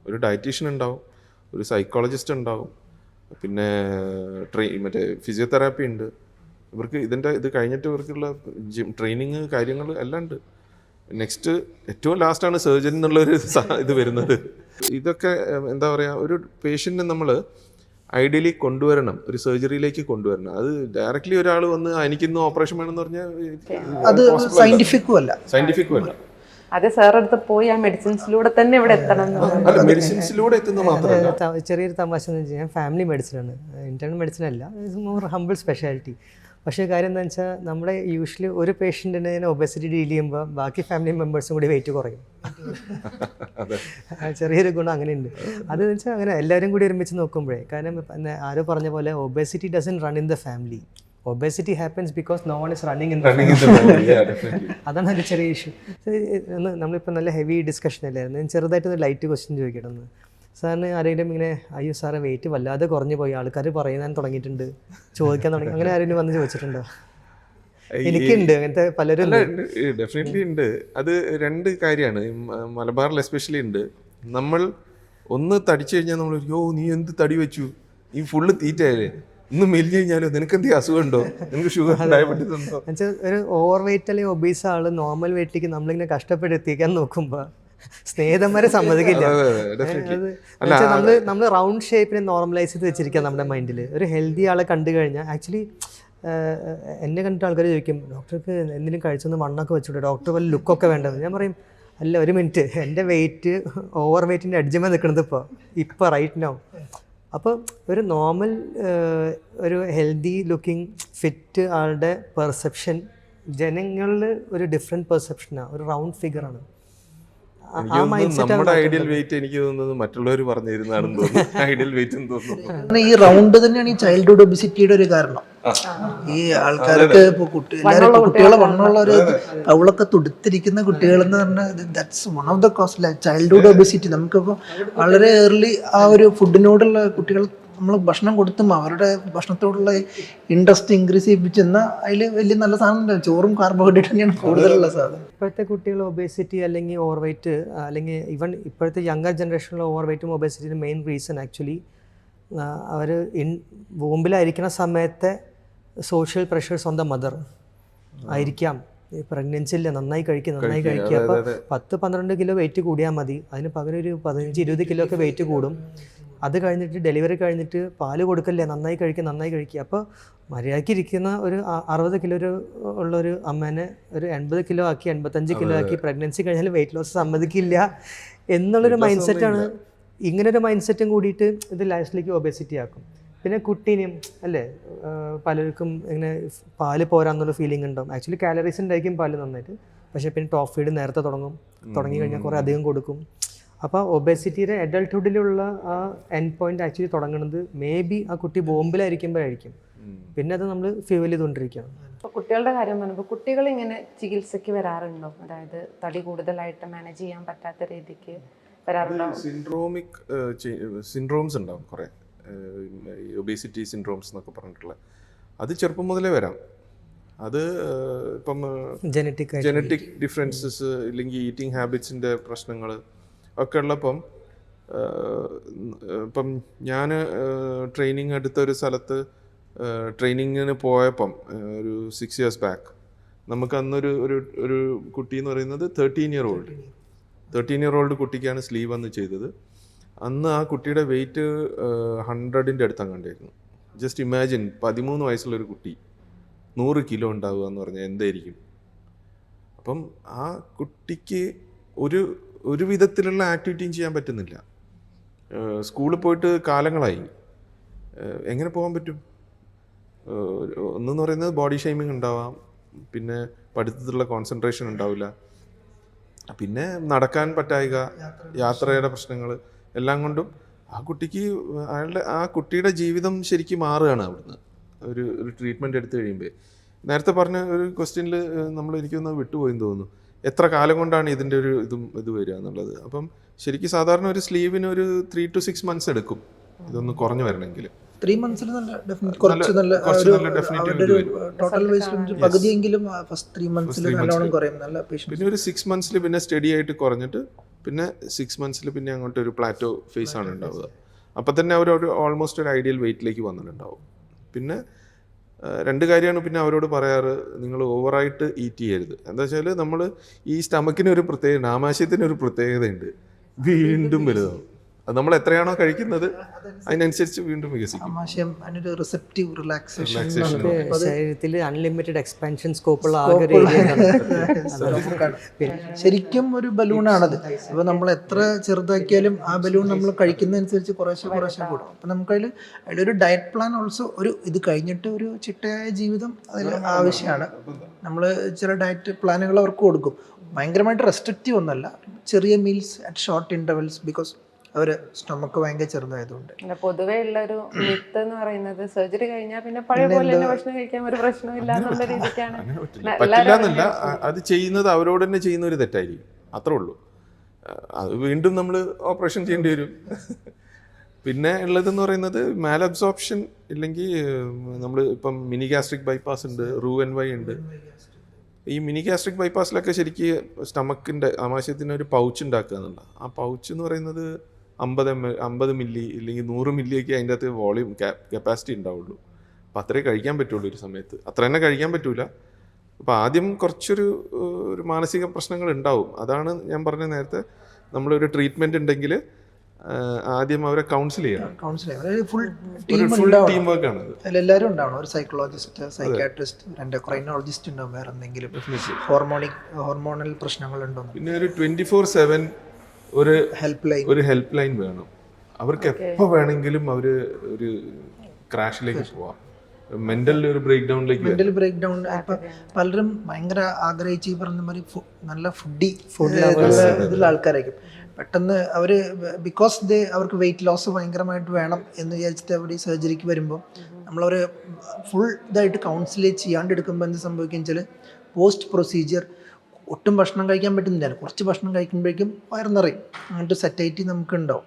ഒരു ഡയറ്റീഷ്യൻ ഉണ്ടാവും, ഒരു സൈക്കോളജിസ്റ്റ് ഉണ്ടാവും, പിന്നെ മറ്റേ ഫിസിയോതെറാപ്പി ഉണ്ട്. ഇവർക്ക് ഇത് കഴിഞ്ഞിട്ട് ഇവർക്കുള്ള ട്രെയിനിങ് കാര്യങ്ങൾ എല്ലാം ഉണ്ട്. നെക്സ്റ്റ് ഏറ്റവും ലാസ്റ്റാണ് സർജറി എന്നുള്ളൊരു ഇത് വരുന്നത്. ഇതൊക്കെ എന്താ പറയുക, ഒരു പേഷ്യൻറ്റിനെ നമ്മൾ ഐഡിയലി കൊണ്ടുവരണം, ഒരു സർജറിയിലേക്ക് കൊണ്ടുവരണം. അത് ഡയറക്റ്റ്ലി ഒരാൾ വന്ന് എനിക്കിന്ന് ഓപ്പറേഷൻ വേണമെന്ന് പറഞ്ഞാൽ അത് സയന്റിഫിക്കും അല്ല. അതെ, സാർ അടുത്ത് പോയി ആ മെഡിസിൻസിലൂടെ തന്നെ ഇവിടെ എത്തണം. മെഡിസിൻസിലൂടെ എത്തുന്ന മാത്രമല്ല. ചെറിയൊരു തമാശ എന്ന് വെച്ച് കഴിഞ്ഞാൽ ഫാമിലി മെഡിസിനാണ്, ഇന്റേണൽ മെഡിസിൻ അല്ല, മോർ ഹംബിൾ സ്പെഷ്യാലിറ്റി. പക്ഷേ കാര്യം എന്താണെന്ന് വെച്ചാൽ നമ്മുടെ യൂഷ്വലി ഒരു പേഷ്യൻറ്റിനെ ഒബേസിറ്റി ഡീൽ ചെയ്യുമ്പോൾ ബാക്കി ഫാമിലി മെമ്പേഴ്സും കൂടി വെയിറ്റ് കുറയും. ചെറിയൊരു ഗുണം അങ്ങനെയുണ്ട്. അതെന്ന് വെച്ചാൽ അങ്ങനെ എല്ലാവരും കൂടി ഒരുമിച്ച് നോക്കുമ്പോഴേ, കാരണം ആരോ പറഞ്ഞ പോലെ obesity doesn't run in the family. Obesity happens because no one is running in Running in the family, yeah, definitely. അതാണ് ഒരു ചെറിയ ഇഷ്യൂ. നമ്മളിപ്പോൾ നല്ല ഹെവി ഡിസ്കഷൻ അല്ലായിരുന്നു. ഞാൻ ചെറുതായിട്ടൊരു ലൈറ്റ് ക്വസ്റ്റ്യൻ ചോദിക്കട്ടെ ഒന്ന്. സാറിന് ആരെങ്കിലും ഇങ്ങനെ അയ്യോ സാറേ വെയിറ്റ് വല്ലാതെ കുറഞ്ഞു പോയി, ആൾക്കാർ പറയാൻ തുടങ്ങിയിട്ടുണ്ട്, ചോദിക്കാൻ തുടങ്ങി, അങ്ങനെ ആരെങ്കിലും വന്ന് ചോദിച്ചിട്ടുണ്ടോ? എനിക്കുണ്ട് അങ്ങനത്തെ പലരും. ഡെഫിനറ്റ്ലി ഉണ്ട്. അത് രണ്ട് കാര്യമാണ്. മലബാറിൽ എസ്പെഷ്യലി ഉണ്ട്. നമ്മൾ ഒന്ന് തടിച്ചു കഴിഞ്ഞാൽ നമ്മൾ നീ എന്ത് തടി വെച്ചു, ഈ ഫുള്ള് തീറ്റയായല്ലേ, ഇന്ന് മെലിഞ്ഞു കഴിഞ്ഞാലോ നിനക്ക് എന്തെങ്കിലും അസുഖം ഉണ്ടോ, നിനക്ക് ഷുഗർ ഡയബറ്റീസ് ഉണ്ടോ? എന്നുവെച്ചാൽ ഒരു ഓവർ വെയിറ്റ് അല്ലെങ്കിൽ ഒബീസ് ആള് നോർമൽ വെയിറ്റിലേക്ക് നമ്മളിങ്ങനെ കഷ്ടപ്പെട്ട് എത്തിക്കാൻ നോക്കുമ്പോൾ സ്നേഹിതന്മാരെ സമ്മതിക്കില്ല. നമ്മൾ റൗണ്ട് ഷേപ്പിനെ നോർമലൈസ് ചെയ്ത് വെച്ചിരിക്കുക നമ്മുടെ മൈൻഡിൽ. ഒരു ഹെൽത്തി ആളെ കണ്ടു കഴിഞ്ഞാൽ ആക്ച്വലി എന്നെ കണ്ടിട്ട് ആൾക്കാർ ചോദിക്കും ഡോക്ടർക്ക് എന്തെങ്കിലും കഴിച്ചൊന്ന് മണ്ണൊക്കെ വെച്ചിട്ട് ഡോക്ടർ വല്ല ലുക്കൊക്കെ വേണ്ടത്. ഞാൻ പറയും അല്ല, ഒരു മിനിറ്റ്, എൻ്റെ വെയിറ്റ് ഓവർ വെയിറ്റിൻ്റെ അഡ്ജമേ നിൽക്കുന്നത് ഇപ്പോൾ റൈറ്റ് നൗ. അപ്പോൾ ഒരു നോർമൽ ഒരു ഹെൽത്തി ലുക്കിംഗ് ഫിറ്റ് ആളുടെ പെർസെപ്ഷൻ ജനങ്ങളിൽ ഒരു ഡിഫറെൻറ്റ് പെർസെപ്ഷനാണ്, ഒരു റൗണ്ട് ഫിഗറാണ്. നമ്മുടെ ഐഡിയൽ വെയിറ്റ് എനിക്ക് തോന്നുന്നത് മറ്റുള്ളവർ പറഞ്ഞു തരുന്നതാണെന്ന് തോന്നുന്നു. ഐഡിയൽ വെയിറ്റ് എന്ന് തോന്നുന്നു. ഈ റൗണ്ട് തന്നെയാണ് ഈ ചൈൽഡ്ഹുഡ് ഒബിസിറ്റിയുടെ ഒരു കാരണം. ഈ ആൾക്കാർക്ക് ഇപ്പോൾ കുട്ടികളെ വണ്ണമുള്ളവര് അവളൊക്കെ തുടുത്തിരിക്കുന്ന കുട്ടികൾ എന്ന് പറഞ്ഞാൽ that's one of the cause childhood obesity. നമുക്കിപ്പോൾ വളരെ ഏർലി ആ ഒരു ഫുഡിനോടുള്ള കുട്ടികൾ നമ്മൾ ഭക്ഷണം കൊടുത്തും അവരുടെ ഭക്ഷണത്തോടുള്ള ഇൻട്രസ്റ്റ് ഇൻക്രീസ് ചെയ്യിപ്പിച്ചെന്നാൽ അതിൽ വലിയ നല്ല സാധനം ചോറും കാർബോഹൈഡ്രേറ്റ് തന്നെയാണ് കൂടുതലുള്ള സാധനം. ഇപ്പോഴത്തെ കുട്ടികൾ ഒബേസിറ്റി അല്ലെങ്കിൽ ഓവർ വെയ്റ്റ് അല്ലെങ്കിൽ ഈവൻ ഇപ്പോഴത്തെ യങ്ങർ ജനറേഷനിലെ ഓവർ വെയ്റ്റും ഒബേസിറ്റിയുടെ മെയിൻ റീസൺ ആക്ച്വലി അവർ വൂമ്പിലായിരിക്കുന്ന സമയത്തെ social pressures on the mother ആയിരിക്കാം. പ്രഗ്നൻസി ഇല്ല, നന്നായി കഴിക്കുക അപ്പോൾ 10-12 കിലോ വെയിറ്റ് കൂടിയാൽ മതി, അതിന് പകരം ഒരു 15-20 കിലോ ഒക്കെ വെയിറ്റ് കൂടും. അത് കഴിഞ്ഞിട്ട് ഡെലിവറി കഴിഞ്ഞിട്ട് പാല് കൊടുക്കല്ലേ, നന്നായി കഴിക്കുക. അപ്പോൾ മര്യാദയ്ക്ക് ഇരിക്കുന്ന ഒരു 60 കിലോ ഉള്ളൊരു അമ്മേനെ ഒരു 80 കിലോ ആക്കി 85 കിലോ ആക്കി പ്രഗ്നൻസി കഴിഞ്ഞാൽ വെയിറ്റ് ലോസ് സമ്മതിക്കില്ല എന്നുള്ളൊരു മൈൻഡ് സെറ്റാണ്. ഇങ്ങനൊരു മൈൻഡ് സെറ്റും കൂടിയിട്ട് ഇത് ലാസ്റ്റിലേക്ക് ഒബേസിറ്റി ആക്കും. പിന്നെ കുട്ടീനെയും അല്ലേ, പലർക്കും ഇങ്ങനെ പാല് പോരാന്നുള്ള ഫീലിംഗ് ഉണ്ടാവും. ആക്ച്വലി കാലറീസ് ഉണ്ടായിരിക്കും പാല് നന്നായിട്ട്, പക്ഷേ പിന്നെ ടോപ്പ് ഫീഡ് നേരത്തെ തുടങ്ങി കഴിഞ്ഞാൽ കുറേ അധികം കൊടുക്കും. അപ്പോൾ ഒബേസിറ്റിയുടെ അഡൾട്ട്ഹുഡിലുള്ള ആ എൻഡ് പോയിന്റ് ആക്ച്വലി തുടങ്ങുന്നത് മേ ബി ആ കുട്ടി ബോംബിലായിരിക്കുമ്പോഴായിരിക്കും. പിന്നെ അത് നമ്മൾ ഫ്യൂവൽ ചെയ്തുകൊണ്ടിരിക്കുകയാണ്. അപ്പോൾ കുട്ടികളുടെ കാര്യം പറഞ്ഞപ്പോൾ കുട്ടികൾ ഇങ്ങനെ ചികിത്സയ്ക്ക് വരാറുണ്ടോ? അതായത് തടി കൂടുതലായിട്ട് മാനേജ് ചെയ്യാൻ പറ്റാത്ത രീതിക്ക് വരാറുണ്ടോ? സിൻഡ്രോംസ് ഉണ്ടാവും കുറേ, ഒബേസിറ്റി സിൻഡ്രോംസ് എന്നൊക്കെ പറഞ്ഞിട്ടുള്ള. അത് ചെറുപ്പം മുതലേ വരാം. അത് ഇപ്പം ജനറ്റിക് ഡിഫറൻസസ് ഇല്ലെങ്കിൽ ഈറ്റിംഗ് ഹാബിറ്റ്സിൻ്റെ പ്രശ്നങ്ങൾ ഒക്കെ ഉള്ളപ്പം ഇപ്പം ഞാൻ ട്രെയിനിങ് എടുത്ത ഒരു സ്ഥലത്ത് ട്രെയിനിങ്ങിന് പോയപ്പം ഒരു 6 years ബാക്ക് നമുക്ക് അന്നൊരു ഒരു കുട്ടി എന്ന് പറയുന്നത് 13 year old കുട്ടിക്കാണ് സ്ലീവ് അന്ന് ചെയ്തത്. അന്ന് ആ കുട്ടിയുടെ വെയിറ്റ് 100ൻ്റെ അടുത്ത് കണ്ടായിരുന്നു. ജസ്റ്റ് ഇമാജിൻ, 13 വയസ്സുള്ളൊരു കുട്ടി 100 കിലോ ഉണ്ടാവുക എന്ന് പറഞ്ഞാൽ എന്തായിരിക്കും? അപ്പം ആ കുട്ടിക്ക് ഒരു വിധത്തിലുള്ള ആക്ടിവിറ്റിയും ചെയ്യാൻ പറ്റുന്നില്ല. സ്കൂളിൽ പോയിട്ട് കാലങ്ങളായി, എങ്ങനെ പോകാൻ പറ്റും? ഒന്നെന്ന് പറയുന്നത് ബോഡി ഷെയ്മിങ് ഉണ്ടാവാം, പിന്നെ പഠിത്തത്തിലുള്ള കോൺസെൻട്രേഷൻ ഉണ്ടാവില്ല, പിന്നെ നടക്കാൻ പറ്റായിക, യാത്രയുടെ പ്രശ്നങ്ങൾ എല്ലാം കൊണ്ടും ആ കുട്ടിയുടെ ജീവിതം ശരിക്കും മാറുകയാണ് അവിടുന്ന് ഒരു ട്രീറ്റ്മെൻറ്റ് എടുത്തു കഴിയുമ്പോൾ. നേരത്തെ പറഞ്ഞ ഒരു ക്വസ്റ്റ്യനിൽ എനിക്കൊന്ന് വിട്ടുപോയെന്ന് തോന്നുന്നു, എത്ര കാലം കൊണ്ടാണ് ഇതിൻ്റെ ഒരു ഇത് വരിക എന്നുള്ളത്. അപ്പം ശരിക്കും സാധാരണ ഒരു സ്ലീവിന് ഒരു 3 to 6 months എടുക്കും ഇതൊന്ന് കുറഞ്ഞു വരണമെങ്കിൽ. 3 months ടോട്ടൽ പകുതിയെങ്കിലും ഫസ്റ്റ് 3 months നല്ലോണം കുറയും. നല്ല പിന്നെ ഒരു 6 months പിന്നെ സ്റ്റഡി ആയിട്ട് കുറഞ്ഞിട്ട് പിന്നെ 6 months പിന്നെ അങ്ങോട്ട് ഒരു പ്ലാറ്റോ ഫേസ് ആണ് ഉണ്ടാവുക. അപ്പം തന്നെ അവർ ഓൾമോസ്റ്റ് ഒരു ഐഡിയൽ വെയിറ്റിലേക്ക് വന്നിട്ടുണ്ടാവും. പിന്നെ 2 കാര്യമാണ് പിന്നെ അവരോട് പറയാറ്, നിങ്ങൾ ഓവറായിട്ട് ഈറ്റ് ചെയ്യരുത്. എന്താ വെച്ചാൽ നമ്മൾ ഈ സ്റ്റമക്കിന് ഒരു പ്രത്യേകത, ആമാശയത്തിന് ഒരു പ്രത്യേകതയുണ്ട്, വീണ്ടും വലുതാവും. അത് നമ്മൾ എത്രയാണോ കഴിക്കുന്നത് അതിനനുസരിച്ച് വീണ്ടും വികസിക്കും. ശരീരത്തിൽ അൺലിമിറ്റഡ് എക്സ്പാൻഷൻ സ്കോപ്പുള്ള ശരിക്കും ഒരു ബലൂണാണത്. അപ്പൊ നമ്മൾ എത്ര ചെറുതാക്കിയാലും ആ ബലൂൺ നമ്മൾ കഴിക്കുന്നതനുസരിച്ച് കുറേശ്ശെ കൂടും. അപ്പൊ അതിലൊരു ഡയറ്റ് പ്ലാൻ ഓൾസോ, ഇത് കഴിഞ്ഞിട്ട് ഒരു ചിട്ടയായ ജീവിതം അതിൽ ആവശ്യമാണ്. നമ്മൾ ചില ഡയറ്റ് പ്ലാനുകൾ അവർക്ക് കൊടുക്കും. ഭയങ്കരമായിട്ട് റെസ്ട്രിക്റ്റീവ് ഒന്നല്ല, ചെറിയ meals at short intervals. Because our stomach ഭയങ്കര ചെറുതായതുകൊണ്ട്. പൊതുവേ ഉള്ള ഒരു മിത്ത് എന്ന് പറയുന്നത് സർജറി കഴിഞ്ഞാൽ പിന്നെ പഴയ പോലെ തന്നെ ഭക്ഷണം കഴിക്കാൻ ഒരു പ്രശ്നമില്ല എന്നുള്ള രീതിക്കാണ്. അങ്ങനെ പറ്റില്ല എന്നല്ല, അത് ചെയ്യുന്നത് അവരോട് തന്നെ ചെയ്യുന്ന ഒരു തെറ്റായിരിക്കും, അത്രേ ഉള്ളൂ. അത് വീണ്ടും നമ്മൾ ഓപ്പറേഷൻ ചെയ്യേണ്ടി വരും. പിന്നെ ഉള്ളതെന്ന് പറയുന്നത് മാൽ അബ്സോർപ്ഷൻ, ഇല്ലെങ്കിൽ നമ്മൾ ഇപ്പം മിനി ഗാസ്ട്രിക് ബൈപ്പാസ് ഉണ്ട്, RUNY ഉണ്ട്. ഈ മിനി ഗാസ്ട്രിക് ബൈപ്പാസിലൊക്കെ ശരിക്കും സ്റ്റമക്കിൻ്റെ ആമാശയത്തിന് ഒരു പൗച്ച് ഉണ്ടാക്കുക എന്നുള്ള, ആ പൗച്ച് എന്ന് പറയുന്നത് 50 മില്ലി ഇല്ലെങ്കിൽ 100 മില്ലിയൊക്കെ അതിൻ്റെ അകത്ത് വോളിയം കപ്പാസിറ്റി ഉണ്ടാവുള്ളൂ. അപ്പോൾ അത്രേ കഴിക്കാൻ പറ്റുള്ളൂ ഒരു സമയത്ത്, അത്ര തന്നെ കഴിക്കാൻ പറ്റൂല. അപ്പോൾ ആദ്യം കുറച്ചൊരു മാനസിക പ്രശ്നങ്ങൾ ഉണ്ടാവും. അതാണ് ഞാൻ പറഞ്ഞ നേരത്തെ, നമ്മളൊരു ട്രീറ്റ്മെൻറ്റ് ഉണ്ടെങ്കിൽ ആദ്യം അവരെ കൗൺസിൽ ചെയ്യണം. ഫുൾ ടീം വർക്കാണ്. അതിലെല്ലാവരും ഉണ്ടാവണം. ഒരു സൈക്കോളജിസ്റ്റ്, സൈക്കാട്രിസ്റ്റ്, എൻഡോക്രൈനോളജിസ്റ്റ് ഉണ്ടാവും. വേറെ എന്തെങ്കിലും ഹോർമോണൽ പ്രശ്നങ്ങളുണ്ടോ. പിന്നെ ഒരു 24/7 ഒരു ഹെൽപ്പ് ലൈൻ വേണം. അവർക്ക് എപ്പോൾ വേണമെങ്കിലും അവർ ഒരു ക്രാഷിലേക്ക് പോവാം, മെന്റൽ ബ്രേക്ക് ഡൗൺ. ഇപ്പം പലരും ഭയങ്കര ആഗ്രഹിച്ച് ഈ പറഞ്ഞ മാതിരി നല്ല ഇതിലുള്ള ആൾക്കാരായിരിക്കും. പെട്ടെന്ന് അവർ ബിക്കോസ് അവർക്ക് വെയിറ്റ് ലോസ് ഭയങ്കരമായിട്ട് വേണം എന്ന് വിചാരിച്ചിട്ട് അവർ ഈ സർജറിക്ക് വരുമ്പോൾ നമ്മളവർ ഫുൾ ഇതായിട്ട് കൗൺസിൽ ചെയ്യാണ്ട് എടുക്കുമ്പോൾ എന്ത് സംഭവിക്കുക വെച്ചാൽ പോസ്റ്റ് പ്രൊസീജിയർ ഒട്ടും ഭക്ഷണം കഴിക്കാൻ പറ്റുന്നില്ല. കുറച്ച് ഭക്ഷണം കഴിക്കുമ്പോഴേക്കും വയറ് നിറയും, അങ്ങോട്ട് സെറ്റായിട്ട് നമുക്കുണ്ടാവും.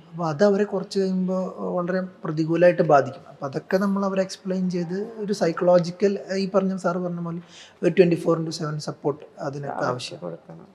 അപ്പോൾ അത് അവരെ കുറച്ച് കഴിയുമ്പോൾ വളരെ പ്രതികൂലമായിട്ട് ബാധിക്കും. അപ്പോൾ അതൊക്കെ നമ്മൾ അവരെ എക്സ്പ്ലെയിൻ ചെയ്ത് ഒരു സൈക്കോളജിക്കൽ, ഈ പറഞ്ഞ സാറ് പറഞ്ഞ പോലെ ഒരു 24/7 സപ്പോർട്ട് അതിനൊക്കെ ആവശ്യം കൊടുക്കണം.